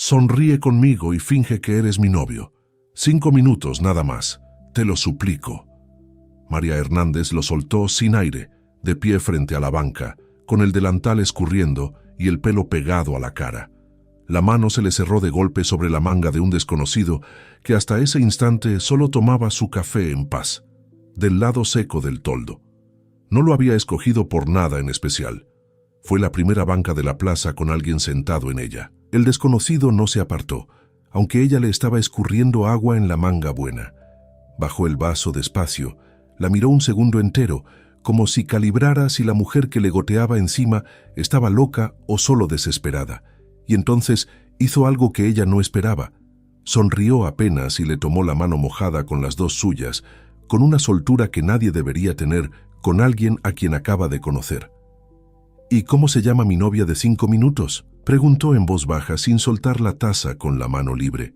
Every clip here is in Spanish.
Sonríe conmigo y finge que eres mi novio. 5 minutos nada más, te lo suplico. María Hernández lo soltó sin aire, de pie frente a la banca, con el delantal escurriendo y el pelo pegado a la cara. La mano se le cerró de golpe sobre la manga de un desconocido que hasta ese instante solo tomaba su café en paz, del lado seco del toldo. No lo había escogido por nada en especial. Fue la primera banca de la plaza con alguien sentado en ella. El desconocido no se apartó, aunque ella le estaba escurriendo agua en la manga buena. Bajó el vaso despacio, la miró un segundo entero, como si calibrara si la mujer que le goteaba encima estaba loca o solo desesperada, y entonces hizo algo que ella no esperaba. Sonrió apenas y le tomó la mano mojada con las dos suyas, con una soltura que nadie debería tener con alguien a quien acaba de conocer. «¿Y cómo se llama mi novia de 5 minutos?» preguntó en voz baja sin soltar la taza con la mano libre.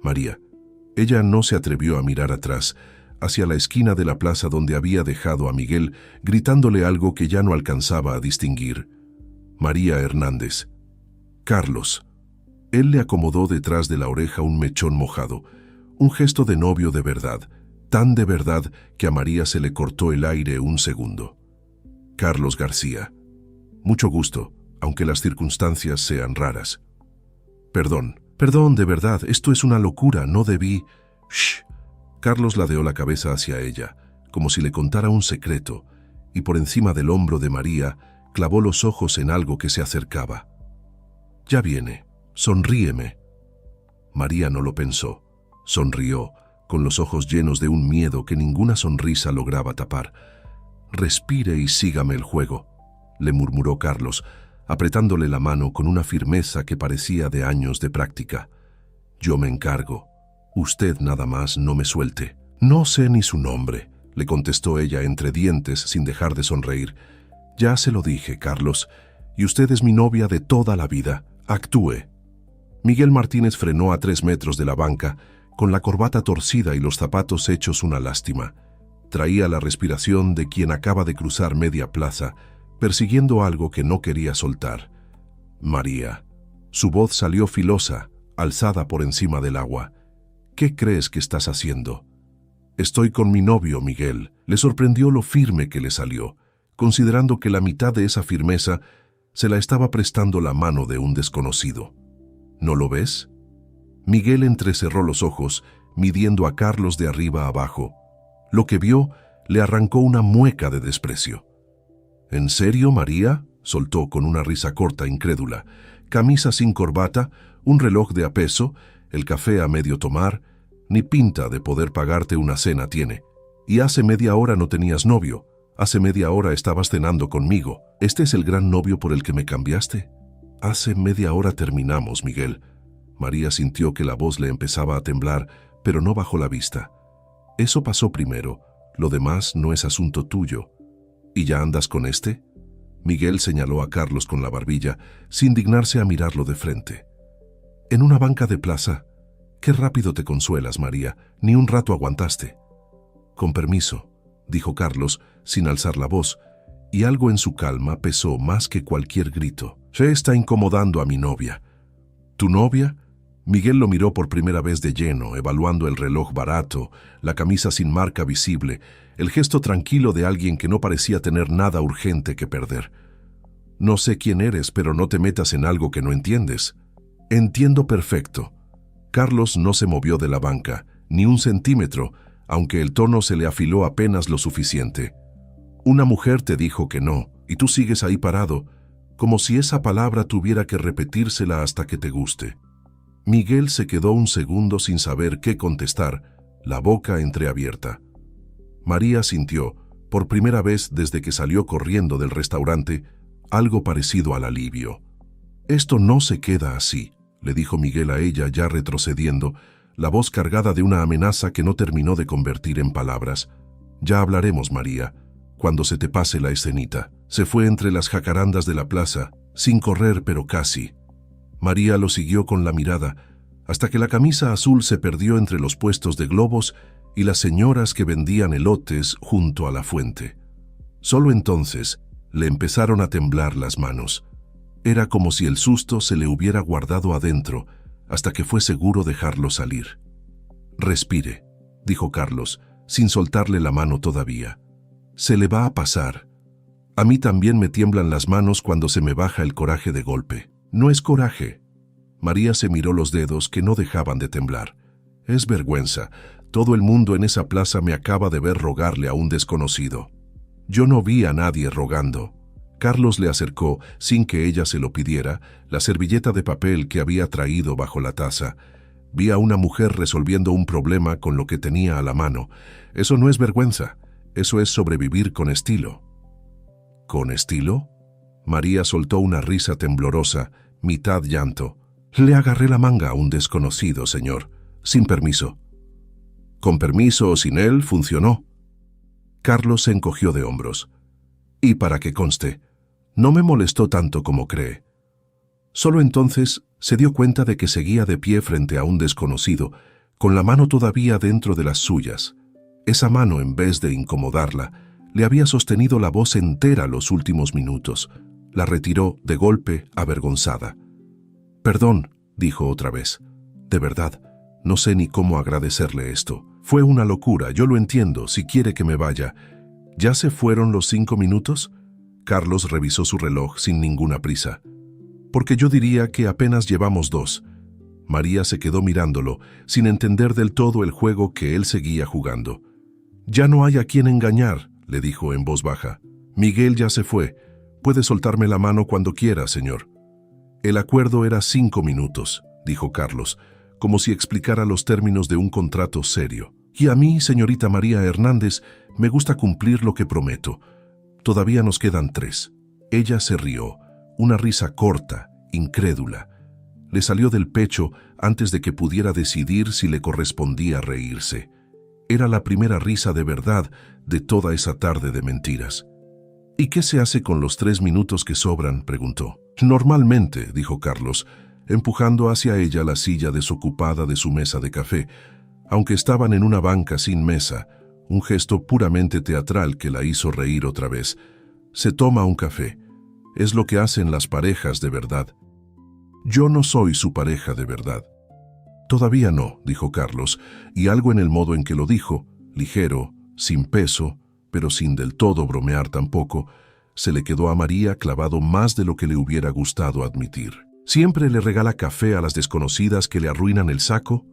María. Ella no se atrevió a mirar atrás, hacia la esquina de la plaza donde había dejado a Miguel, gritándole algo que ya no alcanzaba a distinguir. María Hernández. Carlos. Él le acomodó detrás de la oreja un mechón mojado, un gesto de novio de verdad, tan de verdad que a María se le cortó el aire un segundo. Carlos García. Mucho gusto, aunque las circunstancias sean raras. Perdón, de verdad, esto es una locura, no debí... Shh. Carlos ladeó la cabeza hacia ella, como si le contara un secreto, y por encima del hombro de María clavó los ojos en algo que se acercaba. Ya viene, sonríeme. María no lo pensó, sonrió, con los ojos llenos de un miedo que ninguna sonrisa lograba tapar. Respire y sígame el juego, le murmuró Carlos, apretándole la mano con una firmeza que parecía de años de práctica. Yo me encargo. Usted nada más no me suelte. No sé ni su nombre, le contestó ella entre dientes sin dejar de sonreír. Ya se lo dije, Carlos, y usted es mi novia de toda la vida. Actúe. Miguel Martínez frenó a 3 metros de la banca, con la corbata torcida y los zapatos hechos una lástima. Traía la respiración de quien acaba de cruzar media plaza, persiguiendo algo que no quería soltar. María. Su voz salió filosa, alzada por encima del agua. ¿Qué crees que estás haciendo? Estoy con mi novio, Miguel. Le sorprendió lo firme que le salió, considerando que la mitad de esa firmeza se la estaba prestando la mano de un desconocido. ¿No lo ves? Miguel entrecerró los ojos, midiendo a Carlos de arriba a abajo. Lo que vio le arrancó una mueca de desprecio. ¿En serio, María?, soltó con una risa corta, incrédula. Camisa sin corbata, un reloj de a peso, el café a medio tomar, ni pinta de poder pagarte una cena tiene. Y hace media hora no tenías novio, hace media hora estabas cenando conmigo. ¿Este es el gran novio por el que me cambiaste? Hace media hora terminamos, Miguel. María sintió que la voz le empezaba a temblar, pero no bajó la vista. Eso pasó primero, lo demás no es asunto tuyo. ¿Y ya andas con este? Miguel señaló a Carlos con la barbilla, sin dignarse a mirarlo de frente. En una banca de plaza. Qué rápido te consuelas, María, ni un rato aguantaste. Con permiso, dijo Carlos, sin alzar la voz, y algo en su calma pesó más que cualquier grito. Se está incomodando a mi novia. ¿Tu novia? Miguel lo miró por primera vez de lleno, evaluando el reloj barato, la camisa sin marca visible, el gesto tranquilo de alguien que no parecía tener nada urgente que perder. No sé quién eres, pero no te metas en algo que no entiendes. Entiendo perfecto. Carlos no se movió de la banca, ni un centímetro, aunque el tono se le afiló apenas lo suficiente. Una mujer te dijo que no, y tú sigues ahí parado, como si esa palabra tuviera que repetírsela hasta que te guste. Miguel se quedó un segundo sin saber qué contestar, la boca entreabierta. María sintió, por primera vez desde que salió corriendo del restaurante, algo parecido al alivio. Esto no se queda así, le dijo Miguel a ella ya retrocediendo, la voz cargada de una amenaza que no terminó de convertir en palabras. Ya hablaremos, María, cuando se te pase la escenita. Se fue entre las jacarandas de la plaza, sin correr pero casi. María lo siguió con la mirada, hasta que la camisa azul se perdió entre los puestos de globos y las señoras que vendían elotes junto a la fuente. Solo entonces le empezaron a temblar las manos. Era como si el susto se le hubiera guardado adentro, hasta que fue seguro dejarlo salir. «Respire», dijo Carlos, sin soltarle la mano todavía. «Se le va a pasar. A mí también me tiemblan las manos cuando se me baja el coraje de golpe». «No es coraje». María se miró los dedos que no dejaban de temblar. «Es vergüenza. Todo el mundo en esa plaza me acaba de ver rogarle a un desconocido». «Yo no vi a nadie rogando». Carlos le acercó, sin que ella se lo pidiera, la servilleta de papel que había traído bajo la taza. «Vi a una mujer resolviendo un problema con lo que tenía a la mano. Eso no es vergüenza, eso es sobrevivir con estilo». «¿Con estilo?» María soltó una risa temblorosa, mitad llanto. «Le agarré la manga a un desconocido, señor, sin permiso». «Con permiso o sin él, funcionó». Carlos se encogió de hombros. «Y para que conste, no me molestó tanto como cree». Solo entonces se dio cuenta de que seguía de pie frente a un desconocido, con la mano todavía dentro de las suyas. Esa mano, en vez de incomodarla, le había sostenido la voz entera los últimos minutos. La retiró de golpe, avergonzada. «Perdón», dijo otra vez. «De verdad, no sé ni cómo agradecerle esto. Fue una locura, yo lo entiendo, si quiere que me vaya». «¿Ya se fueron los 5 minutos?» Carlos revisó su reloj sin ninguna prisa. «Porque yo diría que apenas llevamos 2». María se quedó mirándolo, sin entender del todo el juego que él seguía jugando. «Ya no hay a quien engañar», le dijo en voz baja. «Miguel ya se fue. Puede soltarme la mano cuando quiera, señor». «El acuerdo era 5 minutos», dijo Carlos, como si explicara los términos de un contrato serio. «Y a mí, señorita María Hernández, me gusta cumplir lo que prometo. Todavía nos quedan 3». Ella se rió, una risa corta, incrédula. Le salió del pecho antes de que pudiera decidir si le correspondía reírse. Era la primera risa de verdad de toda esa tarde de mentiras. «¿Y qué se hace con los 3 minutos que sobran?», preguntó. «Normalmente», dijo Carlos, empujando hacia ella la silla desocupada de su mesa de café, aunque estaban en una banca sin mesa, un gesto puramente teatral que la hizo reír otra vez. «Se toma un café. Es lo que hacen las parejas de verdad». «Yo no soy su pareja de verdad». «Todavía no», dijo Carlos, y algo en el modo en que lo dijo, ligero, sin peso, pero sin del todo bromear tampoco, se le quedó a María clavado más de lo que le hubiera gustado admitir. «¿Siempre le regala café a las desconocidas que le arruinan el saco?»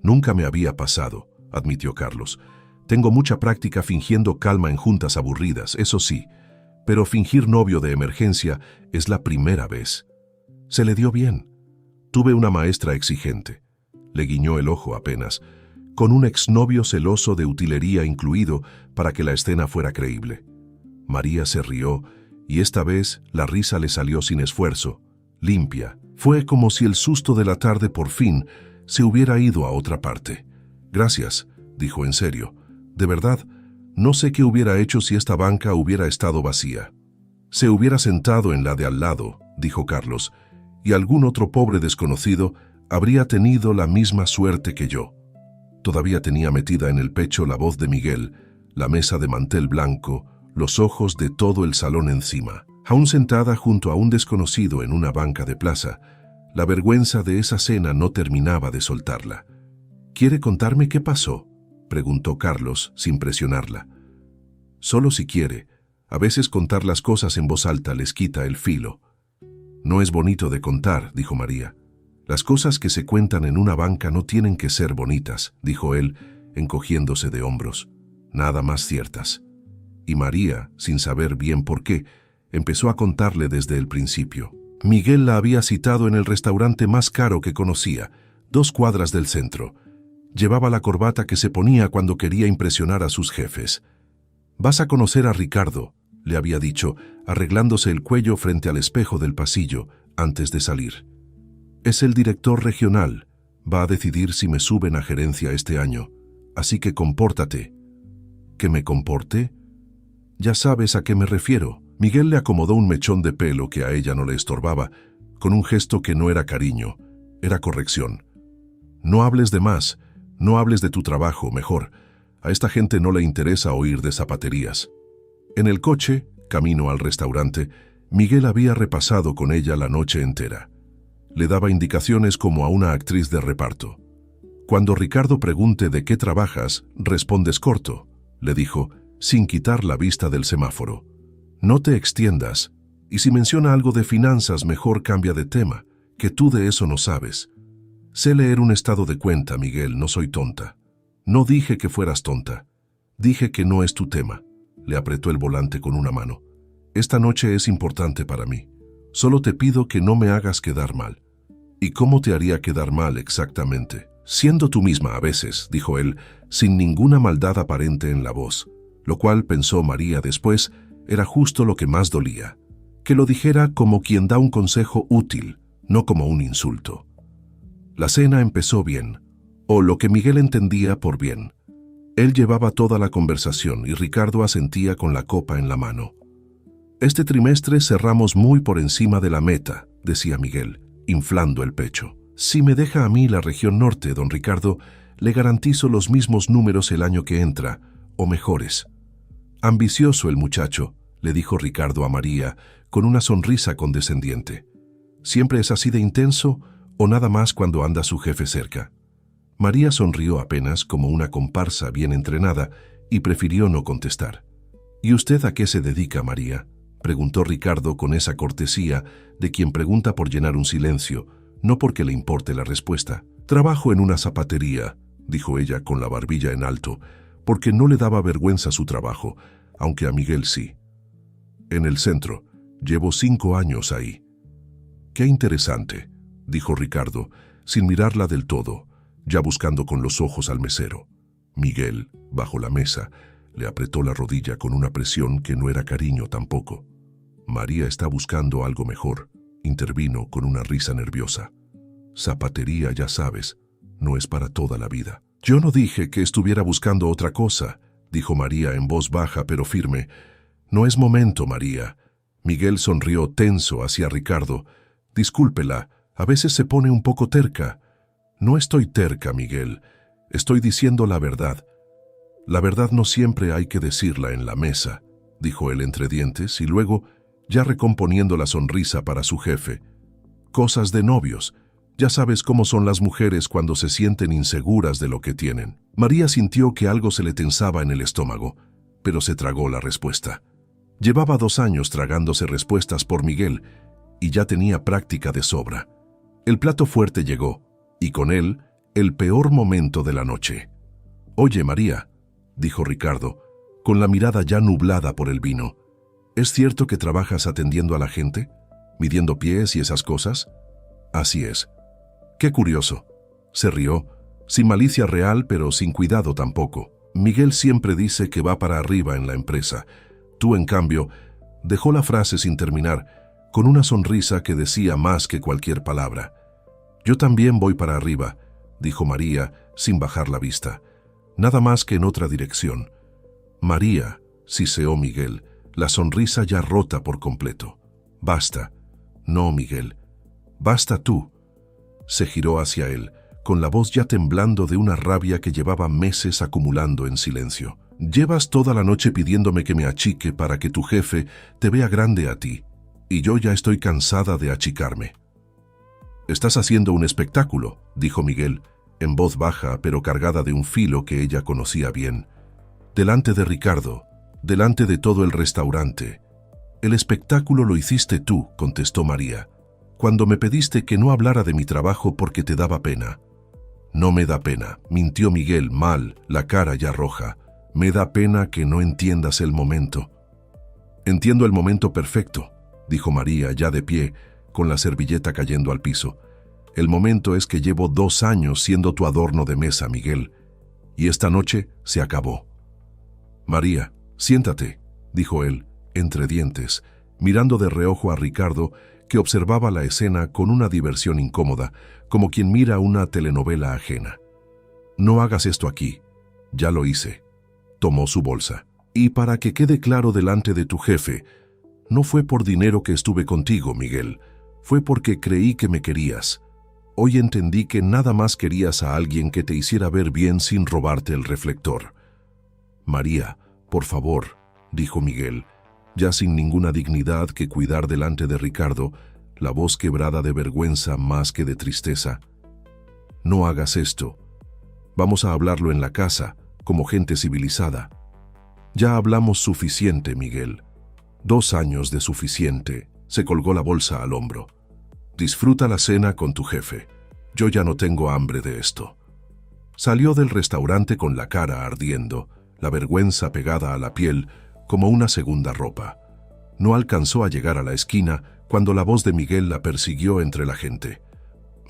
«Nunca me había pasado», admitió Carlos. «Tengo mucha práctica fingiendo calma en juntas aburridas, eso sí, pero fingir novio de emergencia es la primera vez». «Se le dio bien. Tuve una maestra exigente». Le guiñó el ojo apenas, con un exnovio celoso de utilería incluido para que la escena fuera creíble. María se rió, y esta vez la risa le salió sin esfuerzo, limpia. Fue como si el susto de la tarde por fin se hubiera ido a otra parte. «Gracias», dijo en serio. «De verdad, no sé qué hubiera hecho si esta banca hubiera estado vacía». «Se hubiera sentado en la de al lado», dijo Carlos, «y algún otro pobre desconocido habría tenido la misma suerte que yo». Todavía tenía metida en el pecho la voz de Miguel, la mesa de mantel blanco, los ojos de todo el salón encima. Aún sentada junto a un desconocido en una banca de plaza, la vergüenza de esa cena no terminaba de soltarla. «¿Quiere contarme qué pasó?», preguntó Carlos, sin presionarla. «Solo si quiere. A veces contar las cosas en voz alta les quita el filo». «No es bonito de contar», dijo María. «Las cosas que se cuentan en una banca no tienen que ser bonitas», dijo él, encogiéndose de hombros. «Nada más ciertas». Y María, sin saber bien por qué, empezó a contarle desde el principio. Miguel la había citado en el restaurante más caro que conocía, 2 cuadras del centro. Llevaba la corbata que se ponía cuando quería impresionar a sus jefes. «Vas a conocer a Ricardo», le había dicho, arreglándose el cuello frente al espejo del pasillo antes de salir. «Es el director regional. Va a decidir si me suben a gerencia este año. Así que compórtate». «¿Que me comporte?» «Ya sabes a qué me refiero». Miguel le acomodó un mechón de pelo que a ella no le estorbaba, con un gesto que no era cariño, era corrección. «No hables de más, no hables de tu trabajo, mejor. A esta gente no le interesa oír de zapaterías». En el coche, camino al restaurante, Miguel había repasado con ella la noche entera. Le daba indicaciones como a una actriz de reparto. Cuando Ricardo pregunte de qué trabajas, respondes corto, le dijo, sin quitar la vista del semáforo. No te extiendas, y si menciona algo de finanzas, mejor cambia de tema, que tú de eso no sabes. Sé leer un estado de cuenta, Miguel, no soy tonta. No dije que fueras tonta. Dije que no es tu tema. Le apretó el volante con una mano. Esta noche es importante para mí. Solo te pido que no me hagas quedar mal. ¿Y cómo te haría quedar mal exactamente? Siendo tú misma a veces, dijo él, sin ninguna maldad aparente en la voz, lo cual, pensó María después, era justo lo que más dolía. Que lo dijera como quien da un consejo útil, no como un insulto. La cena empezó bien, o lo que Miguel entendía por bien. Él llevaba toda la conversación y Ricardo asentía con la copa en la mano. Este trimestre cerramos muy por encima de la meta, decía Miguel, inflando el pecho. Si me deja a mí la región norte, don Ricardo, le garantizo los mismos números el año que entra, o mejores. Ambicioso el muchacho, le dijo Ricardo a María, con una sonrisa condescendiente. ¿Siempre es así de intenso o nada más cuando anda su jefe cerca? María sonrió apenas como una comparsa bien entrenada y prefirió no contestar. ¿Y usted a qué se dedica, María?, preguntó Ricardo con esa cortesía de quien pregunta por llenar un silencio, no porque le importe la respuesta. Trabajo en una zapatería, dijo ella con la barbilla en alto, porque no le daba vergüenza su trabajo, aunque a Miguel sí. En el centro, llevo 5 años ahí. Qué interesante, dijo Ricardo, sin mirarla del todo, ya buscando con los ojos al mesero. Miguel, bajo la mesa, le apretó la rodilla con una presión que no era cariño tampoco. María está buscando algo mejor, intervino con una risa nerviosa. Zapatería, ya sabes, no es para toda la vida. Yo no dije que estuviera buscando otra cosa, dijo María en voz baja pero firme. No es momento, María. Miguel sonrió tenso hacia Ricardo. Discúlpela, a veces se pone un poco terca. No estoy terca, Miguel. Estoy diciendo la verdad. La verdad no siempre hay que decirla en la mesa, dijo él entre dientes y luego, ya recomponiendo la sonrisa para su jefe. Cosas de novios. Ya sabes cómo son las mujeres cuando se sienten inseguras de lo que tienen. María sintió que algo se le tensaba en el estómago, pero se tragó la respuesta. Llevaba 2 años tragándose respuestas por Miguel y ya tenía práctica de sobra. El plato fuerte llegó, y con él, el peor momento de la noche. «Oye, María», dijo Ricardo, con la mirada ya nublada por el vino, ¿es cierto que trabajas atendiendo a la gente? ¿Midiendo pies y esas cosas? Así es. Qué curioso. Se rió, sin malicia real, pero sin cuidado tampoco. Miguel siempre dice que va para arriba en la empresa. Tú, en cambio, dejó la frase sin terminar, con una sonrisa que decía más que cualquier palabra. Yo también voy para arriba, dijo María, sin bajar la vista. Nada más que en otra dirección. María, siseó Miguel, la sonrisa ya rota por completo. Basta. No, Miguel. Basta tú. Se giró hacia él, con la voz ya temblando de una rabia que llevaba meses acumulando en silencio. Llevas toda la noche pidiéndome que me achique para que tu jefe te vea grande a ti, y yo ya estoy cansada de achicarme. Estás haciendo un espectáculo, dijo Miguel, en voz baja pero cargada de un filo que ella conocía bien. Delante de Ricardo, delante de todo el restaurante. El espectáculo lo hiciste tú, contestó María, cuando me pediste que no hablara de mi trabajo porque te daba pena. No me da pena, mintió Miguel mal, la cara ya roja. Me da pena que no entiendas el momento. Entiendo el momento perfecto, dijo María ya de pie, con la servilleta cayendo al piso. El momento es que llevo 2 años siendo tu adorno de mesa, Miguel, y esta noche se acabó. María, siéntate, dijo él, entre dientes, mirando de reojo a Ricardo, que observaba la escena con una diversión incómoda, como quien mira una telenovela ajena. No hagas esto aquí. Ya lo hice. Tomó su bolsa. Y para que quede claro delante de tu jefe, no fue por dinero que estuve contigo, Miguel. Fue porque creí que me querías. Hoy entendí que nada más querías a alguien que te hiciera ver bien sin robarte el reflector. María, por favor, dijo Miguel, ya sin ninguna dignidad que cuidar delante de Ricardo, la voz quebrada de vergüenza más que de tristeza. No hagas esto. Vamos a hablarlo en la casa, como gente civilizada. Ya hablamos suficiente, Miguel. 2 años de suficiente. Se colgó la bolsa al hombro. Disfruta la cena con tu jefe. Yo ya no tengo hambre de esto. Salió del restaurante con la cara ardiendo, la vergüenza pegada a la piel como una segunda ropa. No alcanzó a llegar a la esquina cuando la voz de Miguel la persiguió entre la gente.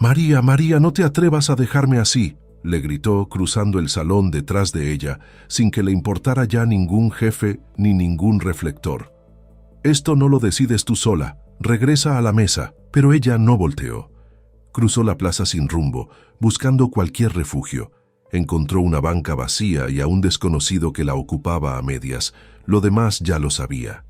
«María, María, no te atrevas a dejarme así», le gritó cruzando el salón detrás de ella, sin que le importara ya ningún jefe ni ningún reflector. «Esto no lo decides tú sola, regresa a la mesa». Pero ella no volteó. Cruzó la plaza sin rumbo, buscando cualquier refugio. Encontró una banca vacía y a un desconocido que la ocupaba a medias. Lo demás ya lo sabía.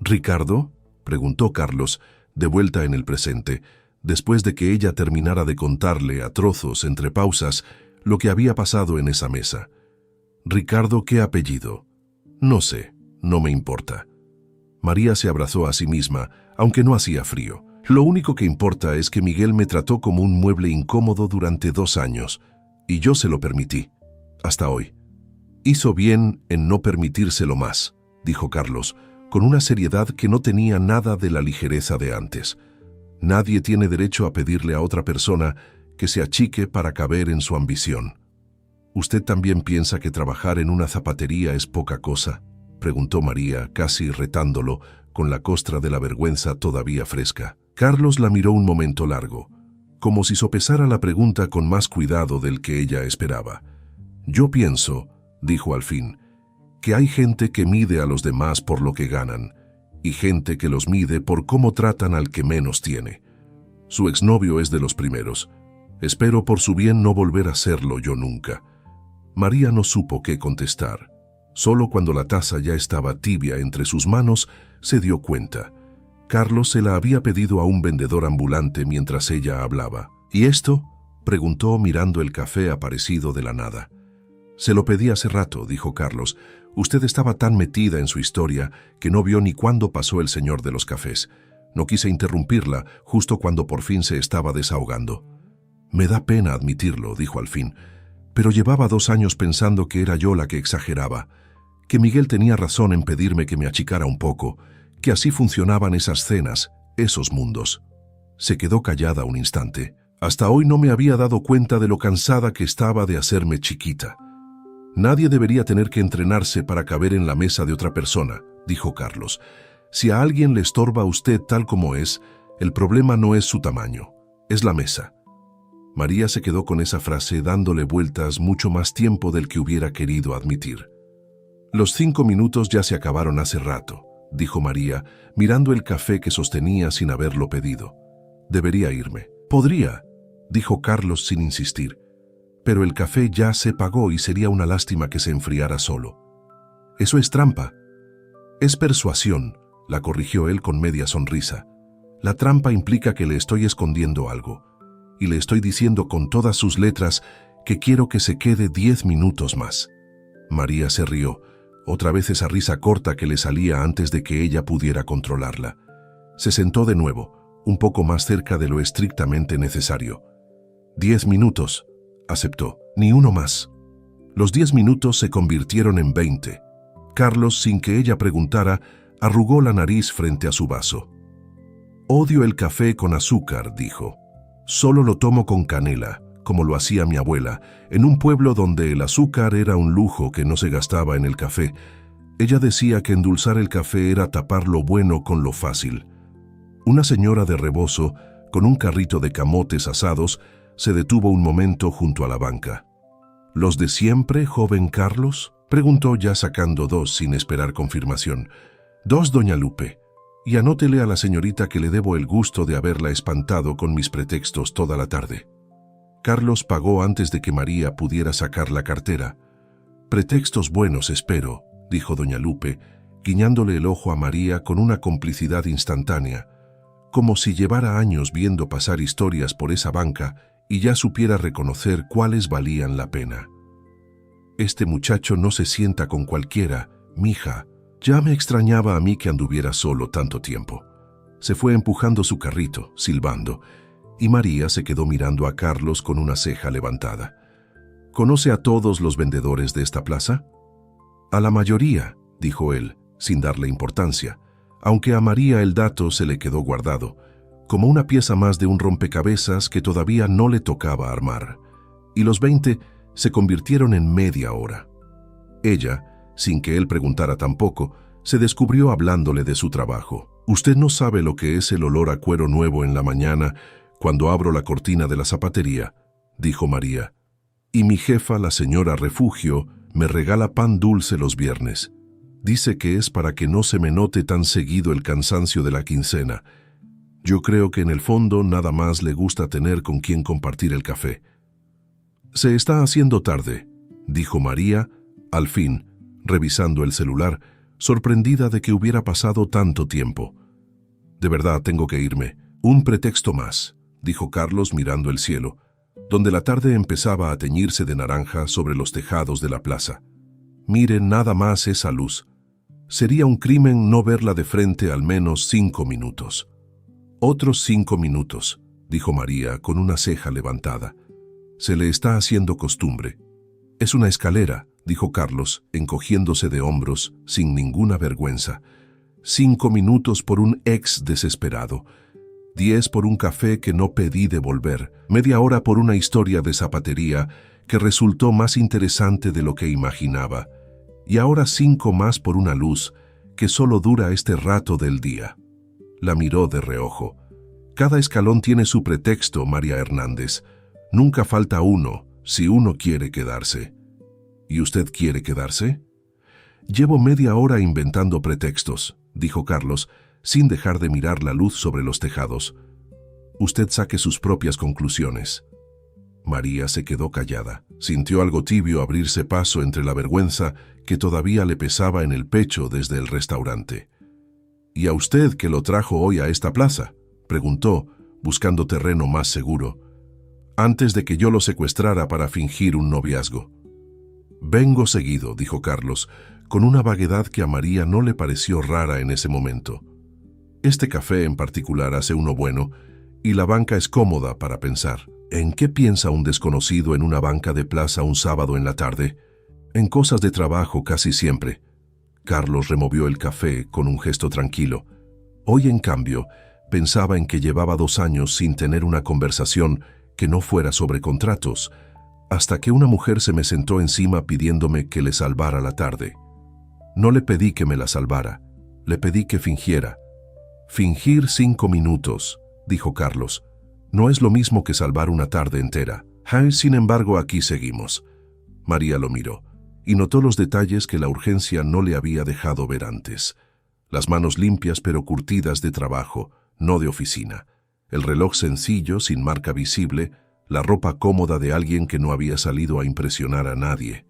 «¿Ricardo?», preguntó Carlos, de vuelta en el presente, después de que ella terminara de contarle a trozos, entre pausas, lo que había pasado en esa mesa. «¿Ricardo qué apellido?». «No sé, no me importa». María se abrazó a sí misma, aunque no hacía frío. «Lo único que importa es que Miguel me trató como un mueble incómodo durante 2 años, y yo se lo permití. Hasta hoy. Hizo bien en no permitírselo más», dijo Carlos, con una seriedad que no tenía nada de la ligereza de antes. «Nadie tiene derecho a pedirle a otra persona que se achique para caber en su ambición». «¿Usted también piensa que trabajar en una zapatería es poca cosa?», preguntó María, casi retándolo, con la costra de la vergüenza todavía fresca. Carlos la miró un momento largo, como si sopesara la pregunta con más cuidado del que ella esperaba. «Yo pienso», dijo al fin, «que hay gente que mide a los demás por lo que ganan, y gente que los mide por cómo tratan al que menos tiene. Su exnovio es de los primeros. Espero por su bien no volver a serlo yo nunca». María no supo qué contestar. Solo cuando la taza ya estaba tibia entre sus manos, se dio cuenta. Carlos se la había pedido a un vendedor ambulante mientras ella hablaba. «¿Y esto?», preguntó mirando el café aparecido de la nada. «Se lo pedí hace rato», dijo Carlos. «Usted estaba tan metida en su historia que no vio ni cuándo pasó el señor de los cafés. No quise interrumpirla justo cuando por fin se estaba desahogando». «Me da pena admitirlo», dijo al fin, «pero llevaba 2 años pensando que era yo la que exageraba, que Miguel tenía razón en pedirme que me achicara un poco, que así funcionaban esas cenas, esos mundos». Se quedó callada un instante. «Hasta hoy no me había dado cuenta de lo cansada que estaba de hacerme chiquita». «Nadie debería tener que entrenarse para caber en la mesa de otra persona», dijo Carlos. «Si a alguien le estorba a usted tal como es, el problema no es su tamaño, es la mesa». María se quedó con esa frase dándole vueltas mucho más tiempo del que hubiera querido admitir. «Los 5 minutos ya se acabaron hace rato», dijo María, mirando el café que sostenía sin haberlo pedido. «Debería irme». «Podría», dijo Carlos sin insistir, «pero el café ya se pagó y sería una lástima que se enfriara solo». «Eso es trampa». «Es persuasión», la corrigió él con media sonrisa. «La trampa implica que le estoy escondiendo algo, y le estoy diciendo con todas sus letras que quiero que se quede 10 minutos más». María se rió, otra vez esa risa corta que le salía antes de que ella pudiera controlarla. Se sentó de nuevo, un poco más cerca de lo estrictamente necesario. 10 minutos, aceptó, ni uno más. Los 10 minutos se convirtieron en 20. Carlos, sin que ella preguntara, arrugó la nariz frente a su vaso. «Odio el café con azúcar», dijo. «Solo lo tomo con canela, como lo hacía mi abuela, en un pueblo donde el azúcar era un lujo que no se gastaba en el café. Ella decía que endulzar el café era tapar lo bueno con lo fácil». Una señora de rebozo, con un carrito de camotes asados, se detuvo un momento junto a la banca. «¿Los de siempre, joven Carlos?», preguntó ya sacando 2 sin esperar confirmación. «2, doña Lupe. Y anótele a la señorita que le debo el gusto de haberla espantado con mis pretextos toda la tarde». Carlos pagó antes de que María pudiera sacar la cartera. «Pretextos buenos, espero», dijo doña Lupe, guiñándole el ojo a María con una complicidad instantánea, como si llevara años viendo pasar historias por esa banca y ya supiera reconocer cuáles valían la pena. «Este muchacho no se sienta con cualquiera, mija. Ya me extrañaba a mí que anduviera solo tanto tiempo». Se fue empujando su carrito, silbando, y María se quedó mirando a Carlos con una ceja levantada. ¿Conoce a todos los vendedores de esta plaza? A la mayoría, dijo él, sin darle importancia, aunque a María el dato se le quedó guardado, como una pieza más de un rompecabezas que todavía no le tocaba armar. Y los 20 se convirtieron en media hora. Ella, sin que él preguntara tampoco, se descubrió hablándole de su trabajo. Usted no sabe lo que es el olor a cuero nuevo en la mañana cuando abro la cortina de la zapatería, dijo María. Y mi jefa, la señora Refugio, me regala pan dulce los viernes. Dice que es para que no se me note tan seguido el cansancio de la quincena. Yo creo que en el fondo nada más le gusta tener con quien compartir el café. Se está haciendo tarde, dijo María, al fin, revisando el celular, sorprendida de que hubiera pasado tanto tiempo. De verdad tengo que irme. Un pretexto más, dijo Carlos mirando el cielo, donde la tarde empezaba a teñirse de naranja sobre los tejados de la plaza. Mire nada más esa luz. Sería un crimen no verla de frente al menos 5 minutos. Otros 5 minutos, dijo María con una ceja levantada. Se le está haciendo costumbre. Es una escalera, dijo Carlos, encogiéndose de hombros, sin ninguna vergüenza. 5 minutos por un ex desesperado. 10 por un café que no pedí devolver. Media hora por una historia de zapatería que resultó más interesante de lo que imaginaba. Y ahora 5 más por una luz que solo dura este rato del día. La miró de reojo. Cada escalón tiene su pretexto, María Hernández. Nunca falta uno, si uno quiere quedarse. ¿Y usted quiere quedarse? Llevo media hora inventando pretextos, dijo Carlos, sin dejar de mirar la luz sobre los tejados. Usted saque sus propias conclusiones. María se quedó callada. Sintió algo tibio abrirse paso entre la vergüenza que todavía le pesaba en el pecho desde el restaurante. ¿Y a usted que lo trajo hoy a esta plaza?, preguntó, buscando terreno más seguro, antes de que yo lo secuestrara para fingir un noviazgo. Vengo seguido, dijo Carlos, con una vaguedad que a María no le pareció rara en ese momento. Este café en particular hace uno bueno, y la banca es cómoda para pensar. ¿En qué piensa un desconocido en una banca de plaza un sábado en la tarde? En cosas de trabajo casi siempre. Carlos removió el café con un gesto tranquilo. Hoy, en cambio, pensaba en que llevaba 2 años sin tener una conversación que no fuera sobre contratos, hasta que una mujer se me sentó encima pidiéndome que le salvara la tarde. No le pedí que me la salvara, le pedí que fingiera. Fingir 5 minutos, dijo Carlos. No es lo mismo que salvar una tarde entera. Sin embargo, aquí seguimos. María lo miró y notó los detalles que la urgencia no le había dejado ver antes. Las manos limpias pero curtidas de trabajo, no de oficina. El reloj sencillo, sin marca visible, la ropa cómoda de alguien que no había salido a impresionar a nadie.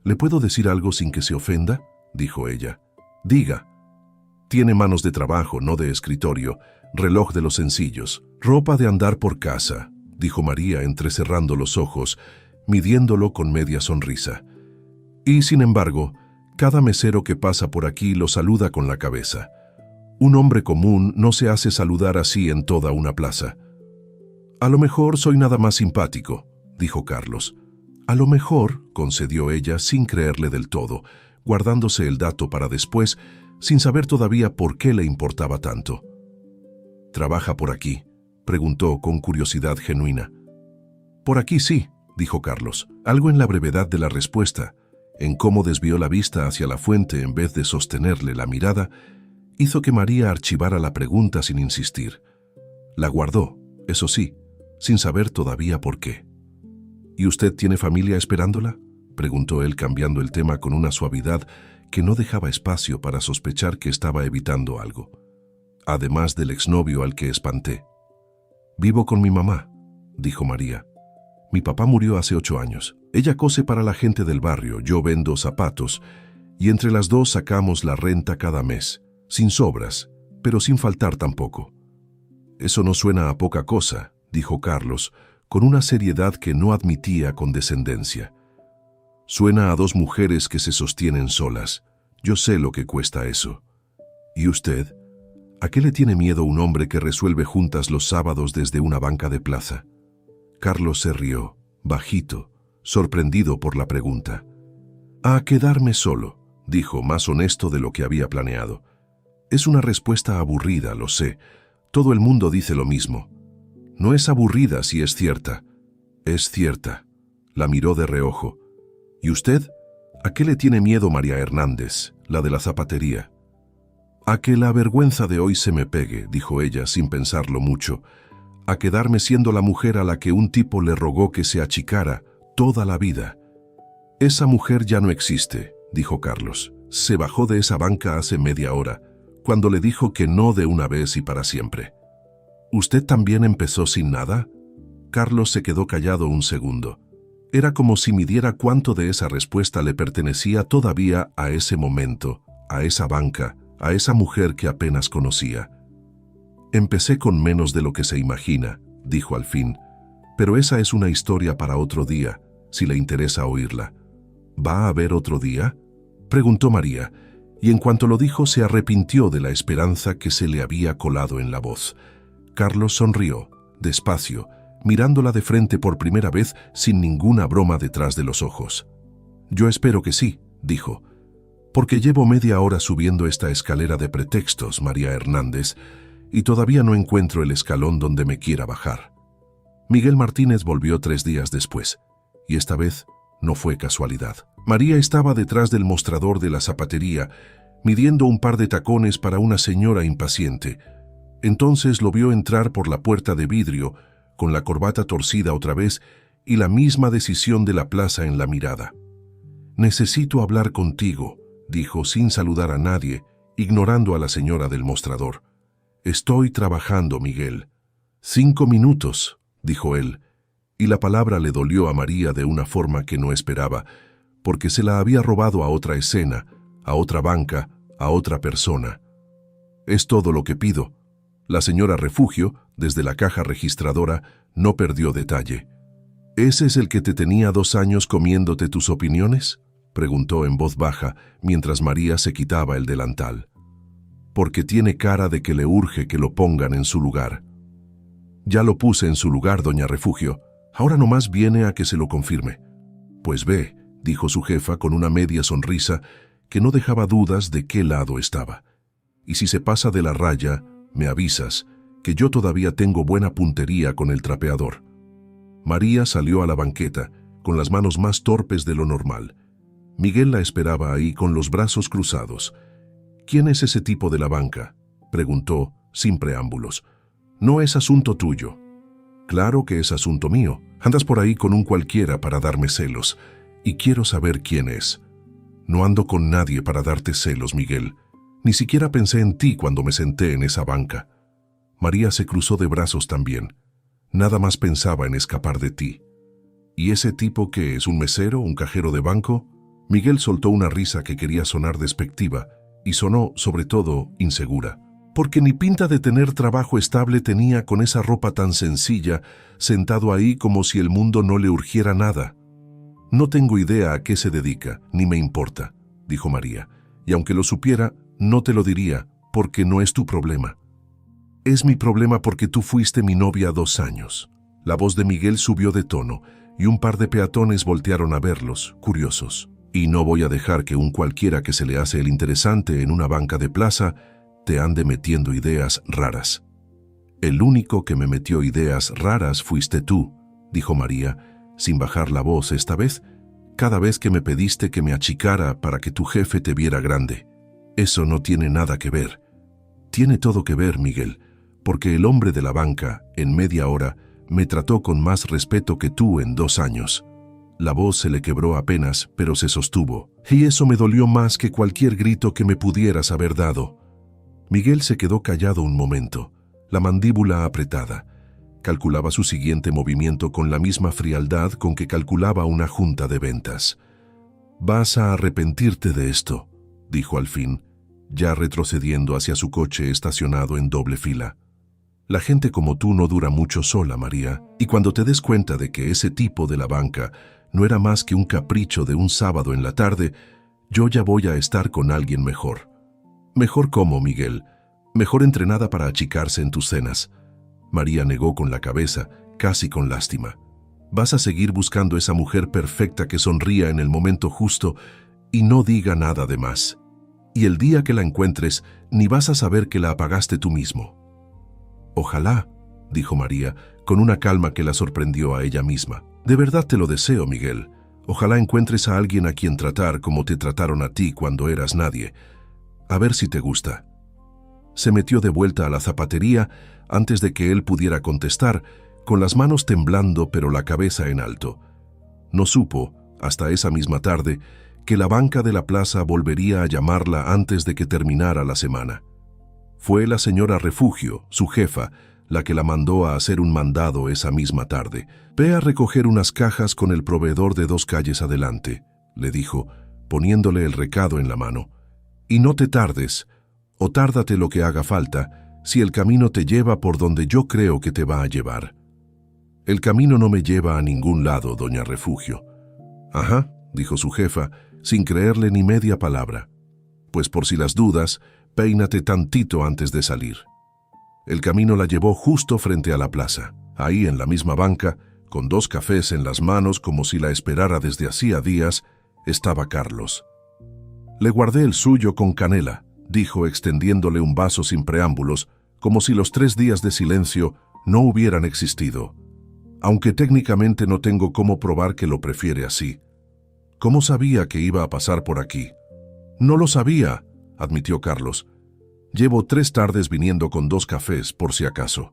¿Le puedo decir algo sin que se ofenda?, dijo ella. Diga. Tiene manos de trabajo, no de escritorio, reloj de los sencillos, ropa de andar por casa, dijo María entrecerrando los ojos, midiéndolo con media sonrisa. Y, sin embargo, cada mesero que pasa por aquí lo saluda con la cabeza. Un hombre común no se hace saludar así en toda una plaza. A lo mejor soy nada más simpático, dijo Carlos. A lo mejor, concedió ella sin creerle del todo, guardándose el dato para después, sin saber todavía por qué le importaba tanto. ¿Trabaja por aquí?, preguntó con curiosidad genuina. Por aquí sí, dijo Carlos, algo en la brevedad de la respuesta, en cómo desvió la vista hacia la fuente en vez de sostenerle la mirada, hizo que María archivara la pregunta sin insistir. La guardó, eso sí, sin saber todavía por qué. ¿Y usted tiene familia esperándola?, preguntó él cambiando el tema con una suavidad que no dejaba espacio para sospechar que estaba evitando algo. Además del exnovio al que espanté. Vivo con mi mamá, dijo María. Mi papá murió hace 8 años. Ella cose para la gente del barrio, yo vendo zapatos, y entre las dos sacamos la renta cada mes, sin sobras, pero sin faltar tampoco. Eso no suena a poca cosa, dijo Carlos, con una seriedad que no admitía condescendencia. Suena a 2 mujeres que se sostienen solas. Yo sé lo que cuesta eso. ¿Y usted? ¿A qué le tiene miedo un hombre que resuelve juntas los sábados desde una banca de plaza? Carlos se rió, bajito, sorprendido por la pregunta. A quedarme solo, dijo, más honesto de lo que había planeado. Es una respuesta aburrida, lo sé. Todo el mundo dice lo mismo. No es aburrida si es cierta. Es cierta. La miró de reojo. ¿Y usted? ¿A qué le tiene miedo María Hernández, la de la zapatería? A que la vergüenza de hoy se me pegue, dijo ella sin pensarlo mucho. A quedarme siendo la mujer a la que un tipo le rogó que se achicara toda la vida. Esa mujer ya no existe, dijo Carlos. Se bajó de esa banca hace media hora, cuando le dijo que no de una vez y para siempre. ¿Usted también empezó sin nada? Carlos se quedó callado un segundo. Era como si midiera cuánto de esa respuesta le pertenecía todavía a ese momento, a esa banca, a esa mujer que apenas conocía. Empecé con menos de lo que se imagina, dijo al fin, pero esa es una historia para otro día, si le interesa oírla. ¿Va a haber otro día?, preguntó María, y en cuanto lo dijo se arrepintió de la esperanza que se le había colado en la voz. Carlos sonrió, despacio, mirándola de frente por primera vez sin ninguna broma detrás de los ojos. Yo espero que sí, dijo, porque llevo media hora subiendo esta escalera de pretextos, María Hernández, y todavía no encuentro el escalón donde me quiera bajar. Miguel Martínez volvió 3 días después, y esta vez no fue casualidad. María estaba detrás del mostrador de la zapatería, midiendo un par de tacones para una señora impaciente. Entonces lo vio entrar por la puerta de vidrio, con la corbata torcida otra vez y la misma decisión de la plaza en la mirada. «Necesito hablar contigo», dijo sin saludar a nadie, ignorando a la señora del mostrador. «Estoy trabajando, Miguel». «5 minutos», dijo él, y la palabra le dolió a María de una forma que no esperaba, porque se la había robado a otra escena, a otra banca, a otra persona. «Es todo lo que pido». La señora Refugio, desde la caja registradora, no perdió detalle. «¿Ese es el que te tenía 2 años comiéndote tus opiniones?», preguntó en voz baja, mientras María se quitaba el delantal. «Porque tiene cara de que le urge que lo pongan en su lugar». «Ya lo puse en su lugar, doña Refugio. Ahora nomás viene a que se lo confirme». «Pues ve», dijo su jefa con una media sonrisa que no dejaba dudas de qué lado estaba. «Y si se pasa de la raya, me avisas, que yo todavía tengo buena puntería con el trapeador». María salió a la banqueta, con las manos más torpes de lo normal. Miguel la esperaba ahí con los brazos cruzados. «¿Quién es ese tipo de la banca?», preguntó, sin preámbulos. «No es asunto tuyo». «Claro que es asunto mío. Andas por ahí con un cualquiera para darme celos, y quiero saber quién es». «No ando con nadie para darte celos, Miguel. Ni siquiera pensé en ti cuando me senté en esa banca». María se cruzó de brazos también. Nada más pensaba en escapar de ti. «¿Y ese tipo qué es? ¿Un mesero? ¿Un cajero de banco?» Miguel soltó una risa que quería sonar despectiva, y sonó, sobre todo, insegura. Porque ni pinta de tener trabajo estable tenía con esa ropa tan sencilla, sentado ahí como si el mundo no le urgiera nada. «No tengo idea a qué se dedica, ni me importa», dijo María, «y aunque lo supiera, no te lo diría, porque no es tu problema». «Es mi problema porque tú fuiste mi novia 2 años». La voz de Miguel subió de tono, y un par de peatones voltearon a verlos, curiosos. «Y no voy a dejar que un cualquiera que se le hace el interesante en una banca de plaza te ande metiendo ideas raras». «El único que me metió ideas raras fuiste tú», dijo María, sin bajar la voz esta vez, «cada vez que me pediste que me achicara para que tu jefe te viera grande. Eso no tiene nada que ver». «Tiene todo que ver, Miguel, porque el hombre de la banca, en media hora, me trató con más respeto que tú en 2 años». La voz se le quebró apenas, pero se sostuvo. «Y eso me dolió más que cualquier grito que me pudieras haber dado». Miguel se quedó callado un momento, la mandíbula apretada. Calculaba su siguiente movimiento con la misma frialdad con que calculaba una junta de ventas. «Vas a arrepentirte de esto», dijo al fin, ya retrocediendo hacia su coche estacionado en doble fila. «La gente como tú no dura mucho sola, María, y cuando te des cuenta de que ese tipo de la banca no era más que un capricho de un sábado en la tarde, yo ya voy a estar con alguien mejor». «¿Mejor cómo, Miguel? Mejor entrenada para achicarse en tus cenas. María negó con la cabeza, casi con lástima. Vas a seguir buscando esa mujer perfecta que sonría en el momento justo y no diga nada de más. Y el día que la encuentres, ni vas a saber que la apagaste tú mismo. Ojalá, dijo María, con una calma que la sorprendió a ella misma. De verdad te lo deseo, Miguel. Ojalá encuentres a alguien a quien tratar como te trataron a ti cuando eras nadie. A ver si te gusta. Se metió de vuelta a la zapatería antes de que él pudiera contestar, con las manos temblando pero la cabeza en alto. No supo, hasta esa misma tarde, que la banca de la plaza volvería a llamarla antes de que terminara la semana. Fue la señora Refugio, su jefa, la que la mandó a hacer un mandado esa misma tarde. «Ve a recoger unas cajas con el proveedor de 2 calles adelante», le dijo, poniéndole el recado en la mano. «Y no te tardes, o tárdate lo que haga falta, si el camino te lleva por donde yo creo que te va a llevar». «El camino no me lleva a ningún lado, doña Refugio». «Ajá», dijo su jefa, sin creerle ni media palabra. «Pues por si las dudas, peínate tantito antes de salir». El camino la llevó justo frente a la plaza. Ahí, en la misma banca, con 2 cafés en las manos como si la esperara desde hacía días, estaba Carlos. «Le guardé el suyo con canela», dijo extendiéndole un vaso sin preámbulos, como si los 3 días de silencio no hubieran existido. «Aunque técnicamente no tengo cómo probar que lo prefiere así». «¿Cómo sabía que iba a pasar por aquí?» «No lo sabía», admitió Carlos. «Llevo 3 tardes viniendo con 2 cafés, por si acaso.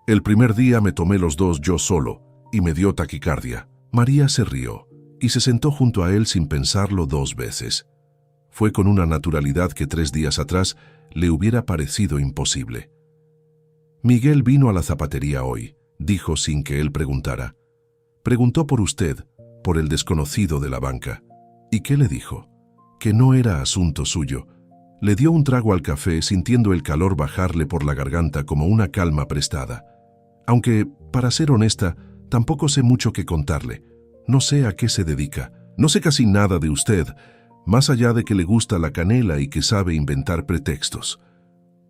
El primer día me tomé los 2 yo solo, y me dio taquicardia». María se rió, y se sentó junto a él sin pensarlo 2 veces. Fue con una naturalidad que 3 días atrás le hubiera parecido imposible. «Miguel vino a la zapatería hoy», dijo sin que él preguntara. «Preguntó por usted, por el desconocido de la banca». «¿Y qué le dijo?» «Que no era asunto suyo». Le dio un trago al café, sintiendo el calor bajarle por la garganta como una calma prestada. «Aunque, para ser honesta, tampoco sé mucho que contarle. No sé a qué se dedica. No sé casi nada de usted, más allá de que le gusta la canela y que sabe inventar pretextos».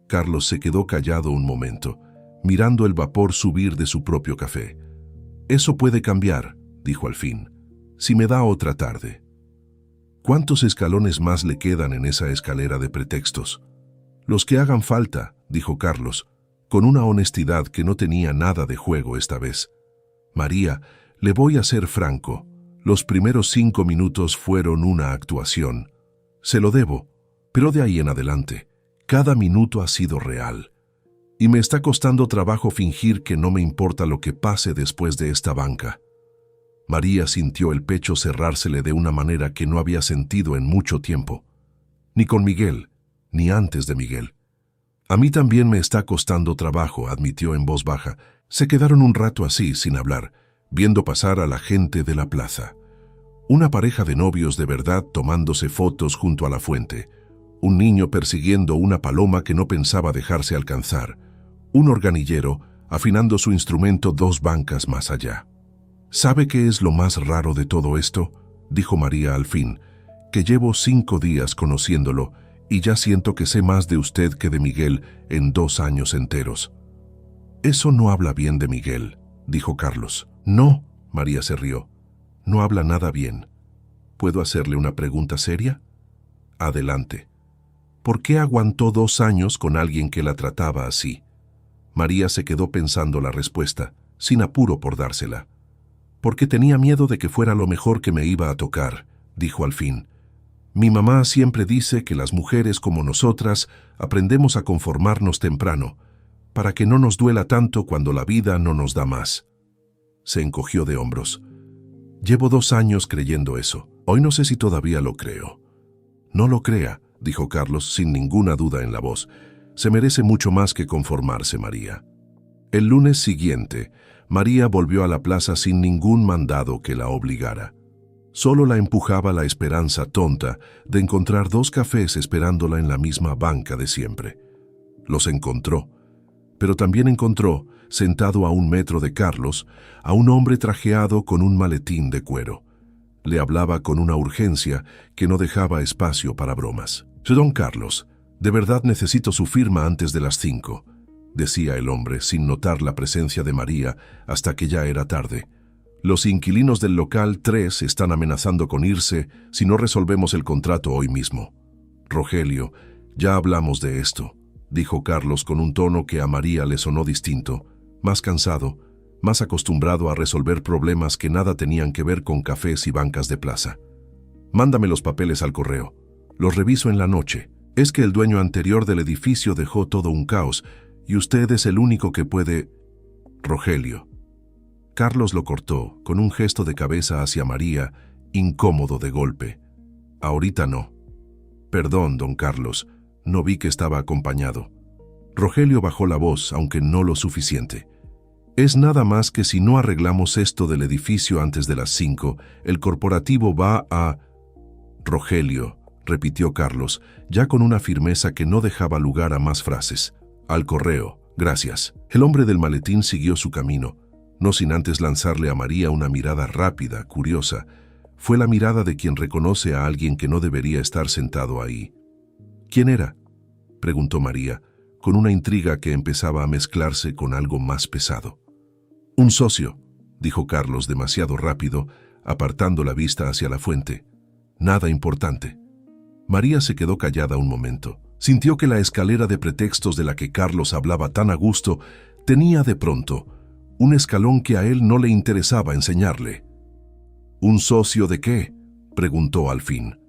Carlos se quedó callado un momento, mirando el vapor subir de su propio café. «Eso puede cambiar», dijo al fin, «si me da otra tarde». ¿Cuántos escalones más le quedan en esa escalera de pretextos? «Los que hagan falta», dijo Carlos, con una honestidad que no tenía nada de juego esta vez. «María, le voy a ser franco. Los primeros 5 minutos fueron una actuación. Se lo debo, pero de ahí en adelante, cada minuto ha sido real. Y me está costando trabajo fingir que no me importa lo que pase después de esta banca». María sintió el pecho cerrársele de una manera que no había sentido en mucho tiempo. Ni con Miguel, ni antes de Miguel. «A mí también me está costando trabajo», admitió en voz baja. Se quedaron un rato así, sin hablar, viendo pasar a la gente de la plaza. Una pareja de novios de verdad tomándose fotos junto a la fuente. Un niño persiguiendo una paloma que no pensaba dejarse alcanzar. Un organillero afinando su instrumento 2 bancas más allá. «¿Sabe qué es lo más raro de todo esto?», dijo María al fin, «que llevo 5 días conociéndolo y ya siento que sé más de usted que de Miguel en 2 años enteros». «Eso no habla bien de Miguel», dijo Carlos. «No», María se rió, «no habla nada bien. ¿Puedo hacerle una pregunta seria?» «Adelante». «¿Por qué aguantó 2 años con alguien que la trataba así?» María se quedó pensando la respuesta, sin apuro por dársela. «Porque tenía miedo de que fuera lo mejor que me iba a tocar», dijo al fin. «Mi mamá siempre dice que las mujeres como nosotras aprendemos a conformarnos temprano, para que no nos duela tanto cuando la vida no nos da más». Se encogió de hombros. «Llevo 2 años creyendo eso. Hoy no sé si todavía lo creo». «No lo crea», dijo Carlos sin ninguna duda en la voz. «Se merece mucho más que conformarse, María». El lunes siguiente, María volvió a la plaza sin ningún mandado que la obligara. Solo la empujaba la esperanza tonta de encontrar 2 cafés esperándola en la misma banca de siempre. Los encontró, pero también encontró, sentado a 1 metro de Carlos, a un hombre trajeado con un maletín de cuero. Le hablaba con una urgencia que no dejaba espacio para bromas. «Don Carlos», De verdad necesito su firma antes de las 5, decía el hombre, sin notar la presencia de María hasta que ya era tarde. Los inquilinos del local 3 están amenazando con irse si no resolvemos el contrato hoy mismo. Rogelio, ya hablamos de esto, dijo Carlos con un tono que a María le sonó distinto, más cansado, más acostumbrado a resolver problemas que nada tenían que ver con cafés y bancas de plaza. Mándame los papeles al correo. Los reviso en la noche. Es que el dueño anterior del edificio dejó todo un caos y usted es el único que puede... Rogelio. Carlos lo cortó con un gesto de cabeza hacia María, incómodo de golpe. Ahorita no. Perdón, don Carlos, no vi que estaba acompañado. Rogelio bajó la voz, aunque no lo suficiente. Es nada más que si no arreglamos esto del edificio antes de las 5, el corporativo va a... Rogelio, repitió Carlos, ya con una firmeza que no dejaba lugar a más frases. Al correo, gracias. El hombre del maletín siguió su camino, no sin antes lanzarle a María una mirada rápida, curiosa. Fue la mirada de quien reconoce a alguien que no debería estar sentado ahí. ¿Quién era?, preguntó María, con una intriga que empezaba a mezclarse con algo más pesado. Un socio, dijo Carlos demasiado rápido, apartando la vista hacia la fuente. Nada importante. María se quedó callada un momento. Sintió que la escalera de pretextos de la que Carlos hablaba tan a gusto tenía de pronto un escalón que a él no le interesaba enseñarle. ¿Un socio de qué?, preguntó al fin.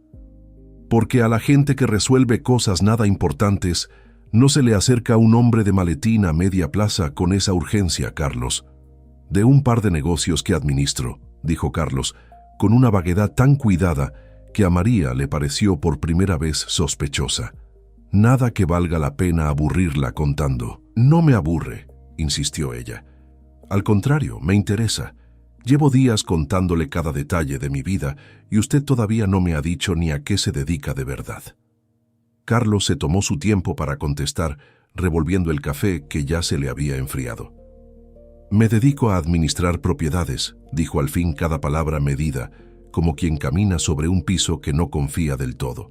Porque a la gente que resuelve cosas nada importantes no se le acerca un hombre de maletín a media plaza con esa urgencia, Carlos. De un par de negocios que administro, dijo Carlos, con una vaguedad tan cuidada que a María le pareció por primera vez sospechosa. Nada que valga la pena aburrirla contando. No me aburre, insistió ella. Al contrario, me interesa. Llevo días contándole cada detalle de mi vida y usted todavía no me ha dicho ni a qué se dedica de verdad. Carlos se tomó su tiempo para contestar, revolviendo el café que ya se le había enfriado. Me dedico a administrar propiedades, dijo al fin cada palabra medida, como quien camina sobre un piso que no confía del todo.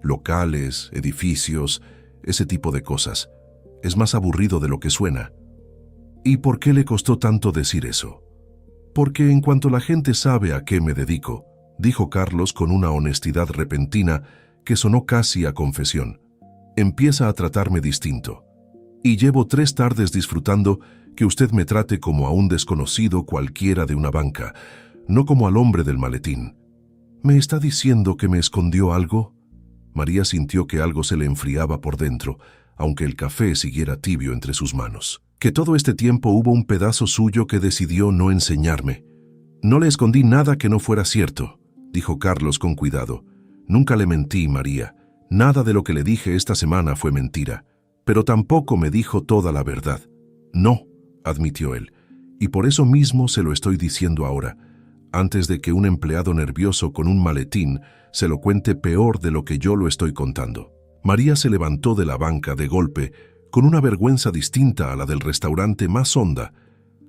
Locales, edificios, ese tipo de cosas. Es más aburrido de lo que suena. ¿Y por qué le costó tanto decir eso? Porque en cuanto la gente sabe a qué me dedico, dijo Carlos con una honestidad repentina que sonó casi a confesión, empieza a tratarme distinto. Y llevo 3 tardes disfrutando que usted me trate como a un desconocido cualquiera de una banca, no como al hombre del maletín. ¿Me está diciendo que me escondió algo? María sintió que algo se le enfriaba por dentro, aunque el café siguiera tibio entre sus manos. Que todo este tiempo hubo un pedazo suyo que decidió no enseñarme. No le escondí nada que no fuera cierto, dijo Carlos con cuidado. Nunca le mentí, María. Nada de lo que le dije esta semana fue mentira. Pero tampoco me dijo toda la verdad. No, admitió él, y por eso mismo se lo estoy diciendo ahora, antes de que un empleado nervioso con un maletín se lo cuente peor de lo que yo lo estoy contando. María se levantó de la banca de golpe, con una vergüenza distinta a la del restaurante más honda,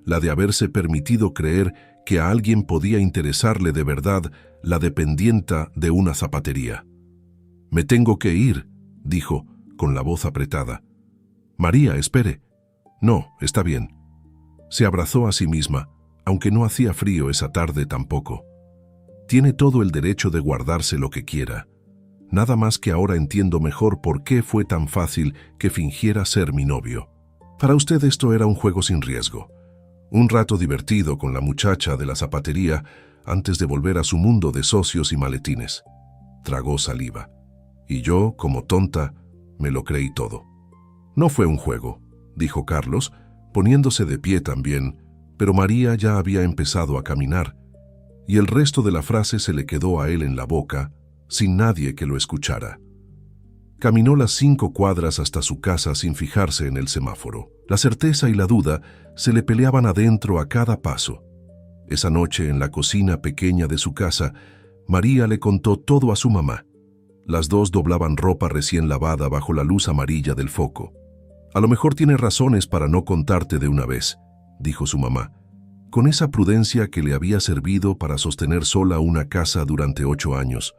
la de haberse permitido creer que a alguien podía interesarle de verdad la dependienta de una zapatería. «Me tengo que ir», dijo, con la voz apretada. «María, espere». «No, está bien». Se abrazó a sí misma, aunque no hacía frío esa tarde tampoco. Tiene todo el derecho de guardarse lo que quiera. Nada más que ahora entiendo mejor por qué fue tan fácil que fingiera ser mi novio. Para usted esto era un juego sin riesgo. Un rato divertido con la muchacha de la zapatería antes de volver a su mundo de socios y maletines. Tragó saliva. Y yo, como tonta, me lo creí todo. No fue un juego, dijo Carlos, poniéndose de pie también, pero María ya había empezado a caminar, y el resto de la frase se le quedó a él en la boca, sin nadie que lo escuchara. Caminó las 5 cuadras hasta su casa sin fijarse en el semáforo. La certeza y la duda se le peleaban adentro a cada paso. Esa noche, en la cocina pequeña de su casa, María le contó todo a su mamá. Las dos doblaban ropa recién lavada bajo la luz amarilla del foco. «A lo mejor tiene razones para no contarte de una vez», dijo su mamá, con esa prudencia que le había servido para sostener sola una casa durante 8 años.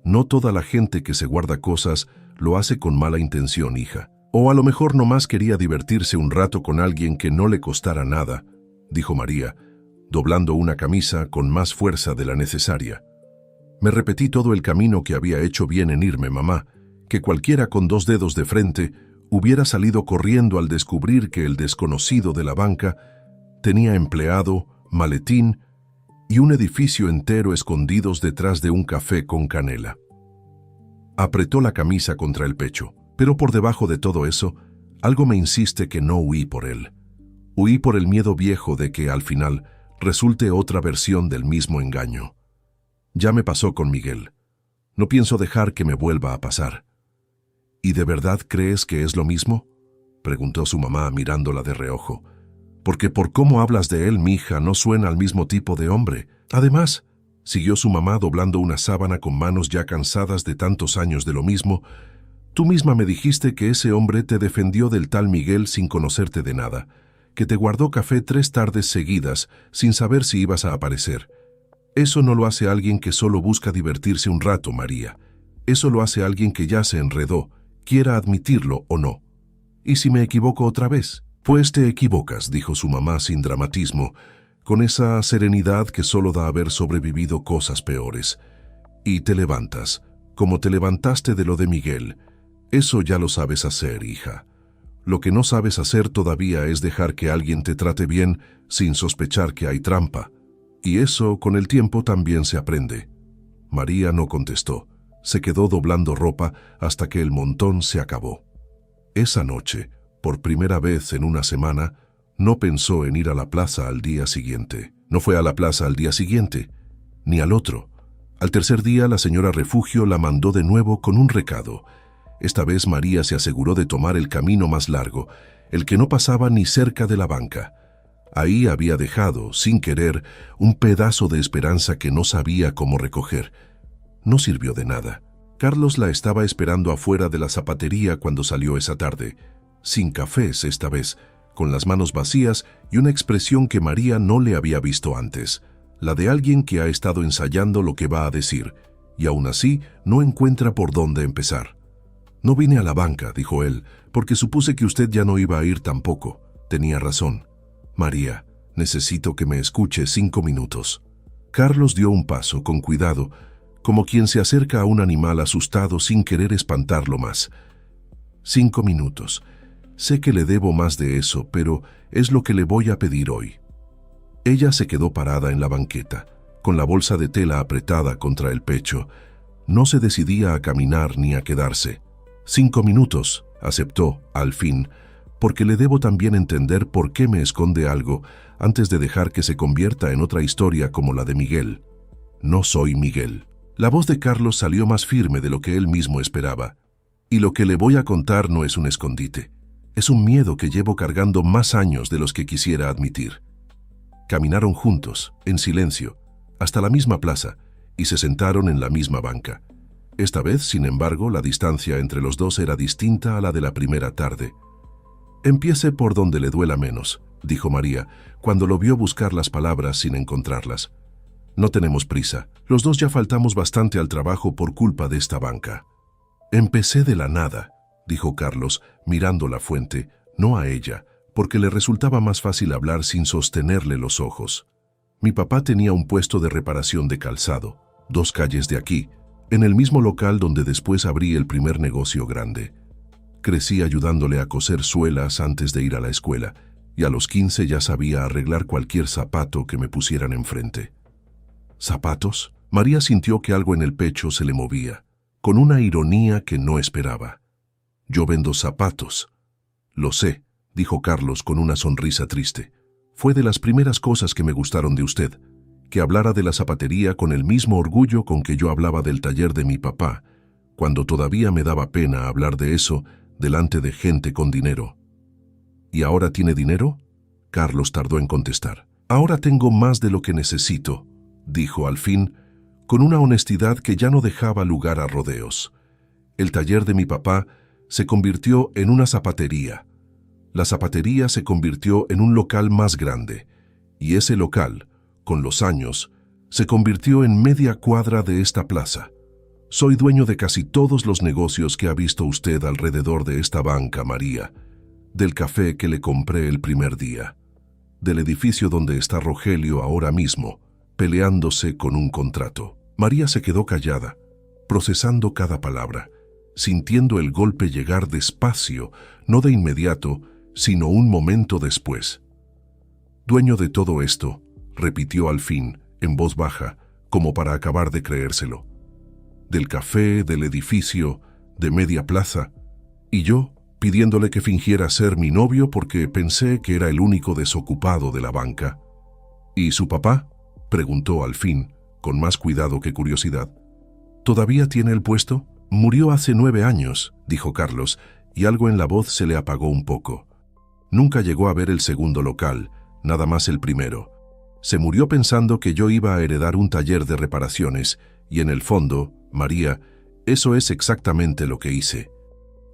No toda la gente que se guarda cosas lo hace con mala intención, hija. O a lo mejor nomás quería divertirse un rato con alguien que no le costara nada, dijo María, doblando una camisa con más fuerza de la necesaria. Me repetí todo el camino que había hecho bien en irme, mamá, que cualquiera con 2 dedos de frente hubiera salido corriendo al descubrir que el desconocido de la banca tenía empleado, maletín y un edificio entero escondidos detrás de un café con canela. Apretó la camisa contra el pecho, pero por debajo de todo eso, algo me insiste que no huí por él. Huí por el miedo viejo de que, al final, resulte otra versión del mismo engaño. Ya me pasó con Miguel. No pienso dejar que me vuelva a pasar. ¿Y de verdad crees que es lo mismo?, preguntó su mamá mirándola de reojo. Porque por cómo hablas de él, mija, no suena al mismo tipo de hombre. Además, siguió su mamá doblando una sábana con manos ya cansadas de tantos años de lo mismo, tú misma me dijiste que ese hombre te defendió del tal Miguel sin conocerte de nada, que te guardó café 3 tardes seguidas sin saber si ibas a aparecer. Eso no lo hace alguien que solo busca divertirse un rato, María. Eso lo hace alguien que ya se enredó, quiera admitirlo o no. ¿Y si me equivoco otra vez? Pues te equivocas, dijo su mamá sin dramatismo, con esa serenidad que solo da haber sobrevivido cosas peores. Y te levantas, como te levantaste de lo de Miguel. Eso ya lo sabes hacer, hija. Lo que no sabes hacer todavía es dejar que alguien te trate bien sin sospechar que hay trampa. Y eso con el tiempo también se aprende. María no contestó. Se quedó doblando ropa hasta que el montón se acabó. Esa noche, por primera vez en una semana, no pensó en ir a la plaza al día siguiente. No fue a la plaza al día siguiente, ni al otro. Al tercer día, la señora Refugio la mandó de nuevo con un recado. Esta vez María se aseguró de tomar el camino más largo, el que no pasaba ni cerca de la banca. Ahí había dejado, sin querer, un pedazo de esperanza que no sabía cómo recoger. No sirvió de nada. Carlos la estaba esperando afuera de la zapatería cuando salió esa tarde, sin cafés esta vez, con las manos vacías y una expresión que María no le había visto antes, la de alguien que ha estado ensayando lo que va a decir, y aún así no encuentra por dónde empezar. No vine a la banca, dijo él, porque supuse que usted ya no iba a ir tampoco. Tenía razón. María, necesito que me escuche 5 minutos. Carlos dio un paso, con cuidado, como quien se acerca a un animal asustado sin querer espantarlo más. 5 minutos. Sé que le debo más de eso, pero es lo que le voy a pedir hoy. Ella se quedó parada en la banqueta, con la bolsa de tela apretada contra el pecho. No se decidía a caminar ni a quedarse. 5 minutos, aceptó, al fin, porque le debo también entender por qué me esconde algo antes de dejar que se convierta en otra historia como la de Miguel. No soy Miguel. La voz de Carlos salió más firme de lo que él mismo esperaba. Y lo que le voy a contar no es un escondite. Es un miedo que llevo cargando más años de los que quisiera admitir. Caminaron juntos, en silencio, hasta la misma plaza, y se sentaron en la misma banca. Esta vez, sin embargo, la distancia entre los dos era distinta a la de la primera tarde. «Empiece por donde le duela menos», dijo María, cuando lo vio buscar las palabras sin encontrarlas. «No tenemos prisa. Los dos ya faltamos bastante al trabajo por culpa de esta banca». «Empecé de la nada», dijo Carlos, mirando la fuente, no a ella, porque le resultaba más fácil hablar sin sostenerle los ojos. «Mi papá tenía un puesto de reparación de calzado, 2 calles de aquí, en el mismo local donde después abrí el primer negocio grande. Crecí ayudándole a coser suelas antes de ir a la escuela, y a los 15 ya sabía arreglar cualquier zapato que me pusieran enfrente». «¿Zapatos?». María sintió que algo en el pecho se le movía, con una ironía que no esperaba. «Yo vendo zapatos». «Lo sé», dijo Carlos con una sonrisa triste. «Fue de las primeras cosas que me gustaron de usted, que hablara de la zapatería con el mismo orgullo con que yo hablaba del taller de mi papá, cuando todavía me daba pena hablar de eso delante de gente con dinero». «¿Y ahora tiene dinero?». Carlos tardó en contestar. «Ahora tengo más de lo que necesito», dijo al fin, con una honestidad que ya no dejaba lugar a rodeos. «El taller de mi papá se convirtió en una zapatería. La zapatería se convirtió en un local más grande, y ese local, con los años, se convirtió en media cuadra de esta plaza. Soy dueño de casi todos los negocios que ha visto usted alrededor de esta banca, María, del café que le compré el primer día, del edificio donde está Rogelio ahora mismo, peleándose con un contrato. María se quedó callada, procesando cada palabra, sintiendo el golpe llegar despacio, no de inmediato, sino un momento después. Dueño de todo esto, repitió al fin, en voz baja, como para acabar de creérselo. Del café, del edificio, de media plaza, y yo pidiéndole que fingiera ser mi novio porque pensé que era el único desocupado de la banca. ¿Y su papá?, preguntó al fin, con más cuidado que curiosidad. ¿Todavía tiene el puesto? Murió hace 9 años, dijo Carlos, y algo en la voz se le apagó un poco. Nunca llegó a ver el segundo local, nada más el primero. Se murió pensando que yo iba a heredar un taller de reparaciones, y en el fondo, María, eso es exactamente lo que hice.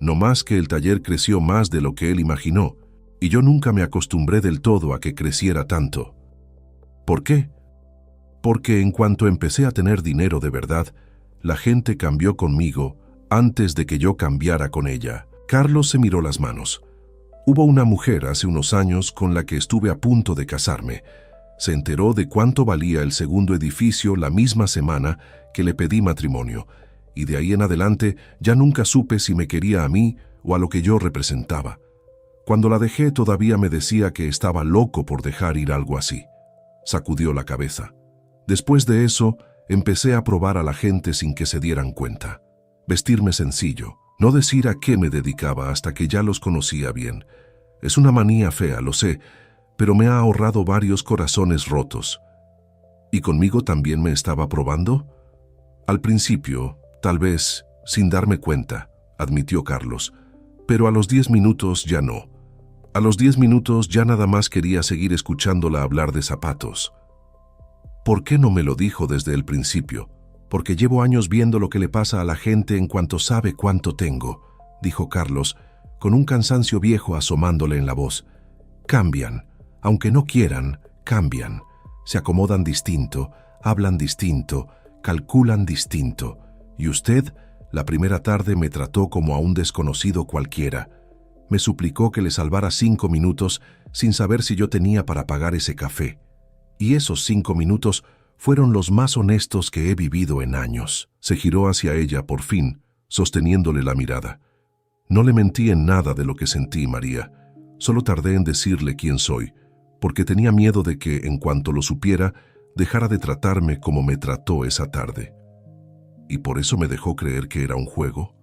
No más que el taller creció más de lo que él imaginó, y yo nunca me acostumbré del todo a que creciera tanto. ¿Por qué? Porque en cuanto empecé a tener dinero de verdad, la gente cambió conmigo antes de que yo cambiara con ella. Carlos se miró las manos. Hubo una mujer hace unos años con la que estuve a punto de casarme. Se enteró de cuánto valía el segundo edificio la misma semana que le pedí matrimonio, y de ahí en adelante ya nunca supe si me quería a mí o a lo que yo representaba. Cuando la dejé todavía me decía que estaba loco por dejar ir algo así. Sacudió la cabeza. Después de eso, empecé a probar a la gente sin que se dieran cuenta. Vestirme sencillo, no decir a qué me dedicaba hasta que ya los conocía bien. Es una manía fea, lo sé, pero me ha ahorrado varios corazones rotos. ¿Y conmigo también me estaba probando? Al principio, tal vez, sin darme cuenta, admitió Carlos, pero a los 10 minutos ya no. A los 10 minutos ya nada más quería seguir escuchándola hablar de zapatos. ¿Por qué no me lo dijo desde el principio? Porque llevo años viendo lo que le pasa a la gente en cuanto sabe cuánto tengo, dijo Carlos, con un cansancio viejo asomándole en la voz. Cambian. Aunque no quieran, cambian. Se acomodan distinto, hablan distinto, calculan distinto. Y usted, la primera tarde me trató como a un desconocido cualquiera. Me suplicó que le salvara 5 minutos sin saber si yo tenía para pagar ese café. Y esos 5 minutos fueron los más honestos que he vivido en años. Se giró hacia ella por fin, sosteniéndole la mirada. No le mentí en nada de lo que sentí, María. Solo tardé en decirle quién soy, porque tenía miedo de que, en cuanto lo supiera, dejara de tratarme como me trató esa tarde. ¿Y por eso me dejó creer que era un juego?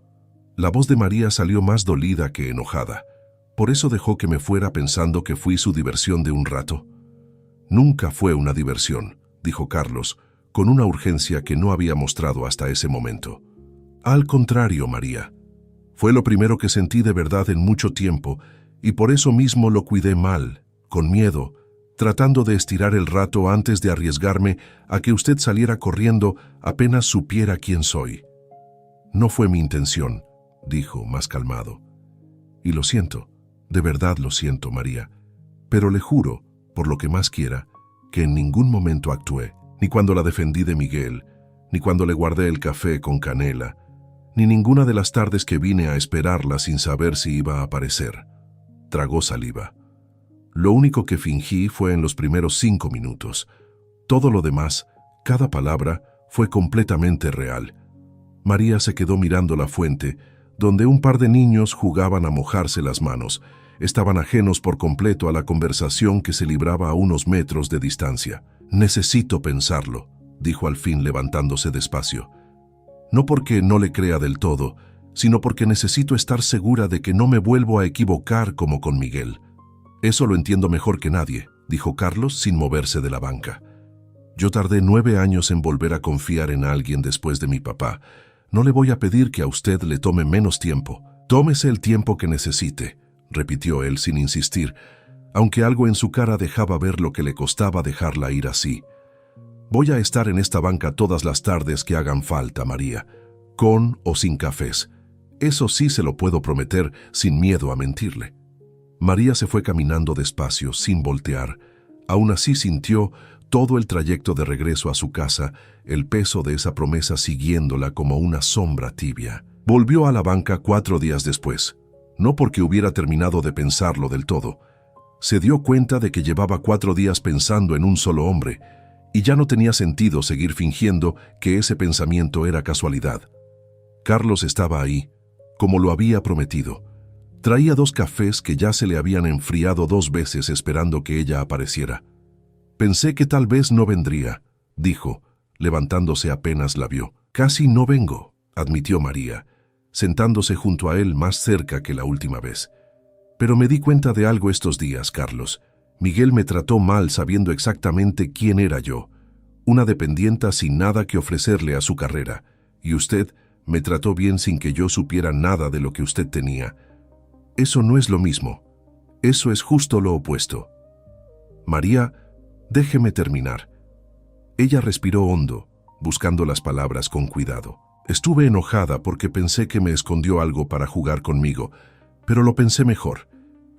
La voz de María salió más dolida que enojada. ¿Por eso dejó que me fuera pensando que fui su diversión de un rato? Nunca fue una diversión, dijo Carlos, con una urgencia que no había mostrado hasta ese momento. Al contrario, María. Fue lo primero que sentí de verdad en mucho tiempo, y por eso mismo lo cuidé mal, con miedo, tratando de estirar el rato antes de arriesgarme a que usted saliera corriendo apenas supiera quién soy. No fue mi intención, dijo más calmado. Y lo siento, de verdad lo siento, María, pero le juro, por lo que más quiera, que en ningún momento actué, ni cuando la defendí de Miguel, ni cuando le guardé el café con canela, ni ninguna de las tardes que vine a esperarla sin saber si iba a aparecer. Tragó saliva. Lo único que fingí fue en los primeros 5 minutos. Todo lo demás, cada palabra, fue completamente real. María se quedó mirando la fuente, donde un par de niños jugaban a mojarse las manos. Estaban ajenos por completo a la conversación que se libraba a unos metros de distancia. Necesito pensarlo, dijo al fin levantándose despacio. No porque no le crea del todo, sino porque necesito estar segura de que no me vuelvo a equivocar como con Miguel. Eso lo entiendo mejor que nadie, dijo Carlos sin moverse de la banca. Yo tardé 9 años en volver a confiar en alguien después de mi papá. No le voy a pedir que a usted le tome menos tiempo. Tómese el tiempo que necesite, repitió él sin insistir, aunque algo en su cara dejaba ver lo que le costaba dejarla ir así. Voy a estar en esta banca todas las tardes que hagan falta, María, con o sin cafés. Eso sí se lo puedo prometer sin miedo a mentirle. María se fue caminando despacio, sin voltear. Aún así sintió todo el trayecto de regreso a su casa, el peso de esa promesa siguiéndola como una sombra tibia. Volvió a la banca 4 días después, no porque hubiera terminado de pensarlo del todo. Se dio cuenta de que llevaba 4 días pensando en un solo hombre, y ya no tenía sentido seguir fingiendo que ese pensamiento era casualidad. Carlos estaba ahí, como lo había prometido. Traía 2 cafés que ya se le habían enfriado 2 veces esperando que ella apareciera. Pensé que tal vez no vendría, dijo, levantándose apenas la vio. Casi no vengo, admitió María, sentándose junto a él más cerca que la última vez. Pero me di cuenta de algo estos días, Carlos. Miguel me trató mal sabiendo exactamente quién era yo, una dependienta sin nada que ofrecerle a su carrera, y usted me trató bien sin que yo supiera nada de lo que usted tenía. Eso no es lo mismo. Eso es justo lo opuesto. María, déjeme terminar. Ella respiró hondo, buscando las palabras con cuidado. Estuve enojada porque pensé que me escondió algo para jugar conmigo, pero lo pensé mejor,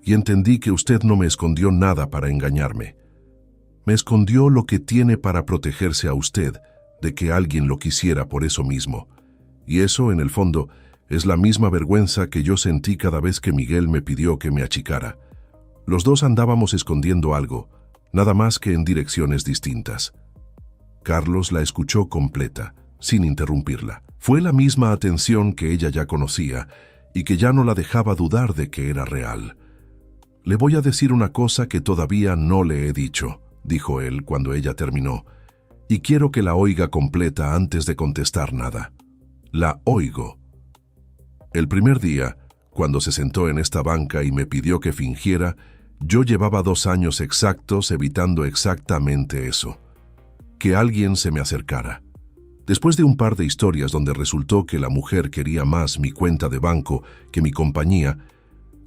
y entendí que usted no me escondió nada para engañarme. Me escondió lo que tiene para protegerse a usted de que alguien lo quisiera por eso mismo. Y eso, en el fondo, es la misma vergüenza que yo sentí cada vez que Miguel me pidió que me achicara. Los dos andábamos escondiendo algo, nada más que en direcciones distintas. Carlos la escuchó completa, sin interrumpirla. Fue la misma atención que ella ya conocía y que ya no la dejaba dudar de que era real. «Le voy a decir una cosa que todavía no le he dicho», dijo él cuando ella terminó, «y quiero que la oiga completa antes de contestar nada». «La oigo». El primer día, cuando se sentó en esta banca y me pidió que fingiera, yo llevaba 2 años exactos evitando exactamente eso, que alguien se me acercara. Después de un par de historias donde resultó que la mujer quería más mi cuenta de banco que mi compañía,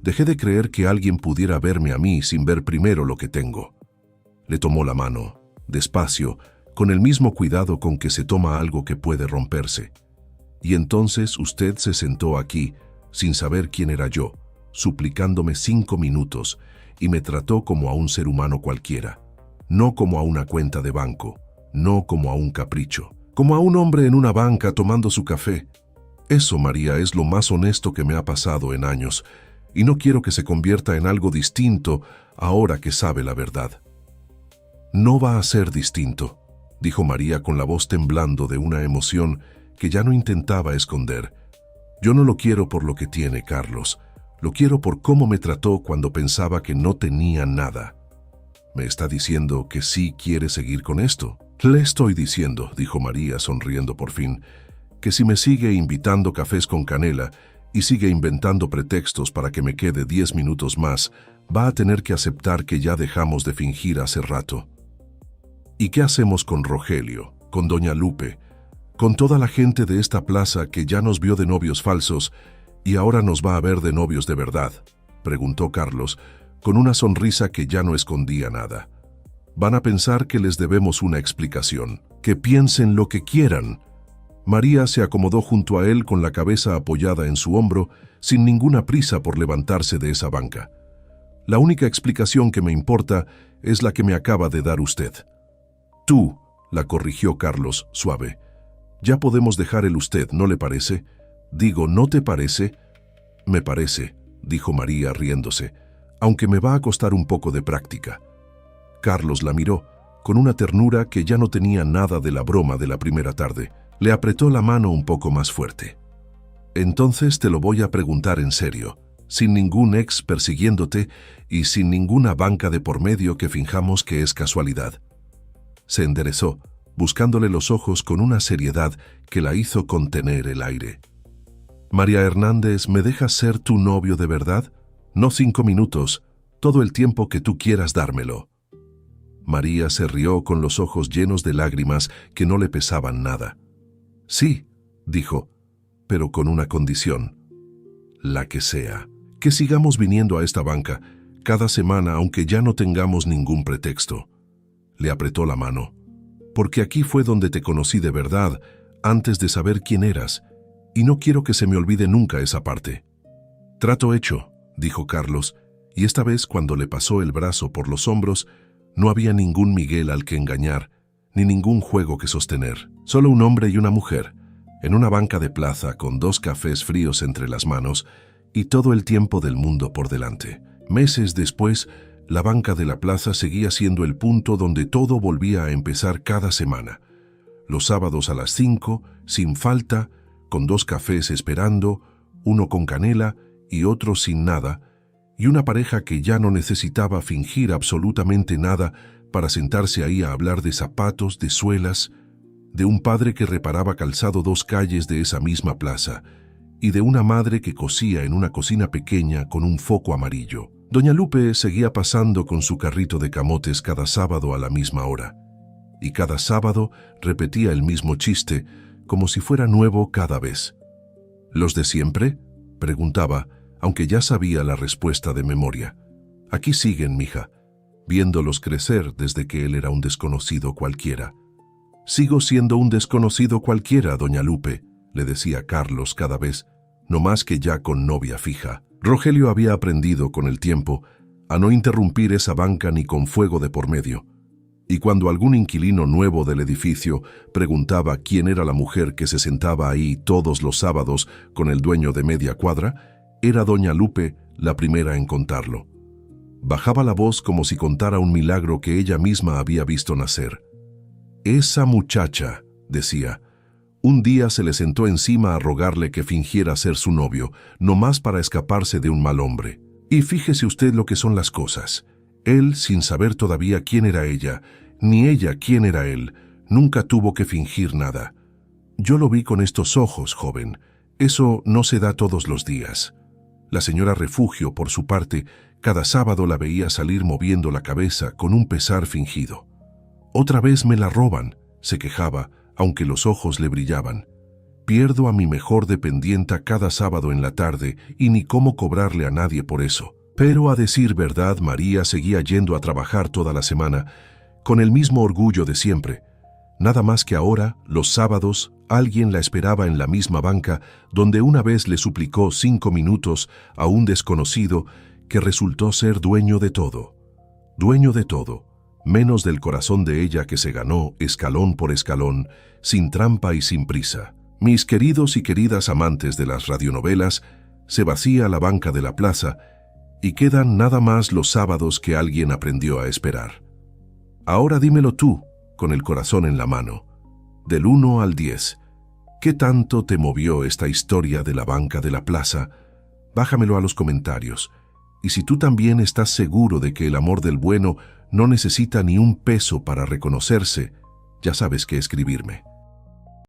dejé de creer que alguien pudiera verme a mí sin ver primero lo que tengo. Le tomó la mano, despacio, con el mismo cuidado con que se toma algo que puede romperse. Y entonces usted se sentó aquí, sin saber quién era yo, suplicándome 5 minutos, y me trató como a un ser humano cualquiera, no como a una cuenta de banco, no como a un capricho, como a un hombre en una banca tomando su café. Eso, María, es lo más honesto que me ha pasado en años, y no quiero que se convierta en algo distinto ahora que sabe la verdad. No va a ser distinto, dijo María con la voz temblando de una emoción que ya no intentaba esconder. Yo no lo quiero por lo que tiene, Carlos. Lo quiero por cómo me trató cuando pensaba que no tenía nada. ¿Me está diciendo que sí quiere seguir con esto? Le estoy diciendo, dijo María sonriendo por fin, que si me sigue invitando cafés con canela y sigue inventando pretextos para que me quede 10 minutos más, va a tener que aceptar que ya dejamos de fingir hace rato. ¿Y qué hacemos con Rogelio, con doña Lupe, con toda la gente de esta plaza que ya nos vio de novios falsos y ahora nos va a ver de novios de verdad?, preguntó Carlos, con una sonrisa que ya no escondía nada. Van a pensar que les debemos una explicación, que piensen lo que quieran. María se acomodó junto a él con la cabeza apoyada en su hombro, sin ninguna prisa por levantarse de esa banca. La única explicación que me importa es la que me acaba de dar usted. Tú, la corrigió Carlos, suave. Ya podemos dejar el usted, ¿no le parece? Digo, ¿no te parece? Me parece, dijo María riéndose, aunque me va a costar un poco de práctica. Carlos la miró, con una ternura que ya no tenía nada de la broma de la primera tarde. Le apretó la mano un poco más fuerte. Entonces te lo voy a preguntar en serio, sin ningún ex persiguiéndote y sin ninguna banca de por medio que finjamos que es casualidad. Se enderezó, buscándole los ojos con una seriedad que la hizo contener el aire. María Hernández, ¿me dejas ser tu novio de verdad? No 5 minutos, todo el tiempo que tú quieras dármelo. María se rió con los ojos llenos de lágrimas que no le pesaban nada. Sí, dijo, pero con una condición. La que sea. Que sigamos viniendo a esta banca cada semana aunque ya no tengamos ningún pretexto. Le apretó la mano. Porque aquí fue donde te conocí de verdad, antes de saber quién eras, y no quiero que se me olvide nunca esa parte. Trato hecho, dijo Carlos, y esta vez cuando le pasó el brazo por los hombros, No había ningún Miguel al que engañar, ni ningún juego que sostener. Solo un hombre y una mujer, en una banca de plaza con 2 cafés fríos entre las manos y todo el tiempo del mundo por delante. Meses después, la banca de la plaza seguía siendo el punto donde todo volvía a empezar cada semana. Los sábados a las 5, sin falta, con 2 cafés esperando, uno con canela y otro sin nada, y una pareja que ya no necesitaba fingir absolutamente nada para sentarse ahí a hablar de zapatos, de suelas, de un padre que reparaba calzado 2 calles de esa misma plaza, y de una madre que cosía en una cocina pequeña con un foco amarillo. Doña Lupe seguía pasando con su carrito de camotes cada sábado a la misma hora, y cada sábado repetía el mismo chiste, como si fuera nuevo cada vez. ¿Los de siempre?, preguntaba, aunque ya sabía la respuesta de memoria. Aquí siguen, mija, viéndolos crecer desde que él era un desconocido cualquiera. Sigo siendo un desconocido cualquiera, doña Lupe, le decía Carlos cada vez, no más que ya con novia fija. Rogelio había aprendido con el tiempo a no interrumpir esa banca ni con fuego de por medio, y cuando algún inquilino nuevo del edificio preguntaba quién era la mujer que se sentaba ahí todos los sábados con el dueño de media cuadra, era doña Lupe la primera en contarlo. Bajaba la voz como si contara un milagro que ella misma había visto nacer. Esa muchacha, decía, un día se le sentó encima a rogarle que fingiera ser su novio, nomás para escaparse de un mal hombre. Y fíjese usted lo que son las cosas. Él, sin saber todavía quién era ella, ni ella quién era él, nunca tuvo que fingir nada. Yo lo vi con estos ojos, joven. Eso no se da todos los días. La señora Refugio, por su parte, cada sábado la veía salir moviendo la cabeza con un pesar fingido. Otra vez me la roban, se quejaba, aunque los ojos le brillaban. Pierdo a mi mejor dependienta cada sábado en la tarde y ni cómo cobrarle a nadie por eso. Pero a decir verdad, María seguía yendo a trabajar toda la semana, con el mismo orgullo de siempre. Nada más que ahora, los sábados, alguien la esperaba en la misma banca donde una vez le suplicó 5 minutos a un desconocido que resultó ser dueño de todo, menos del corazón de ella que se ganó escalón por escalón, sin trampa y sin prisa. Mis queridos y queridas amantes de las radionovelas, se vacía la banca de la plaza y quedan nada más los sábados que alguien aprendió a esperar. Ahora dímelo tú, con el corazón en la mano, del 1 al 10, ¿qué tanto te movió esta historia de la banca de la plaza? Bájamelo a los comentarios. Y si tú también estás seguro de que el amor del bueno no necesita ni un peso para reconocerse, ya sabes qué escribirme.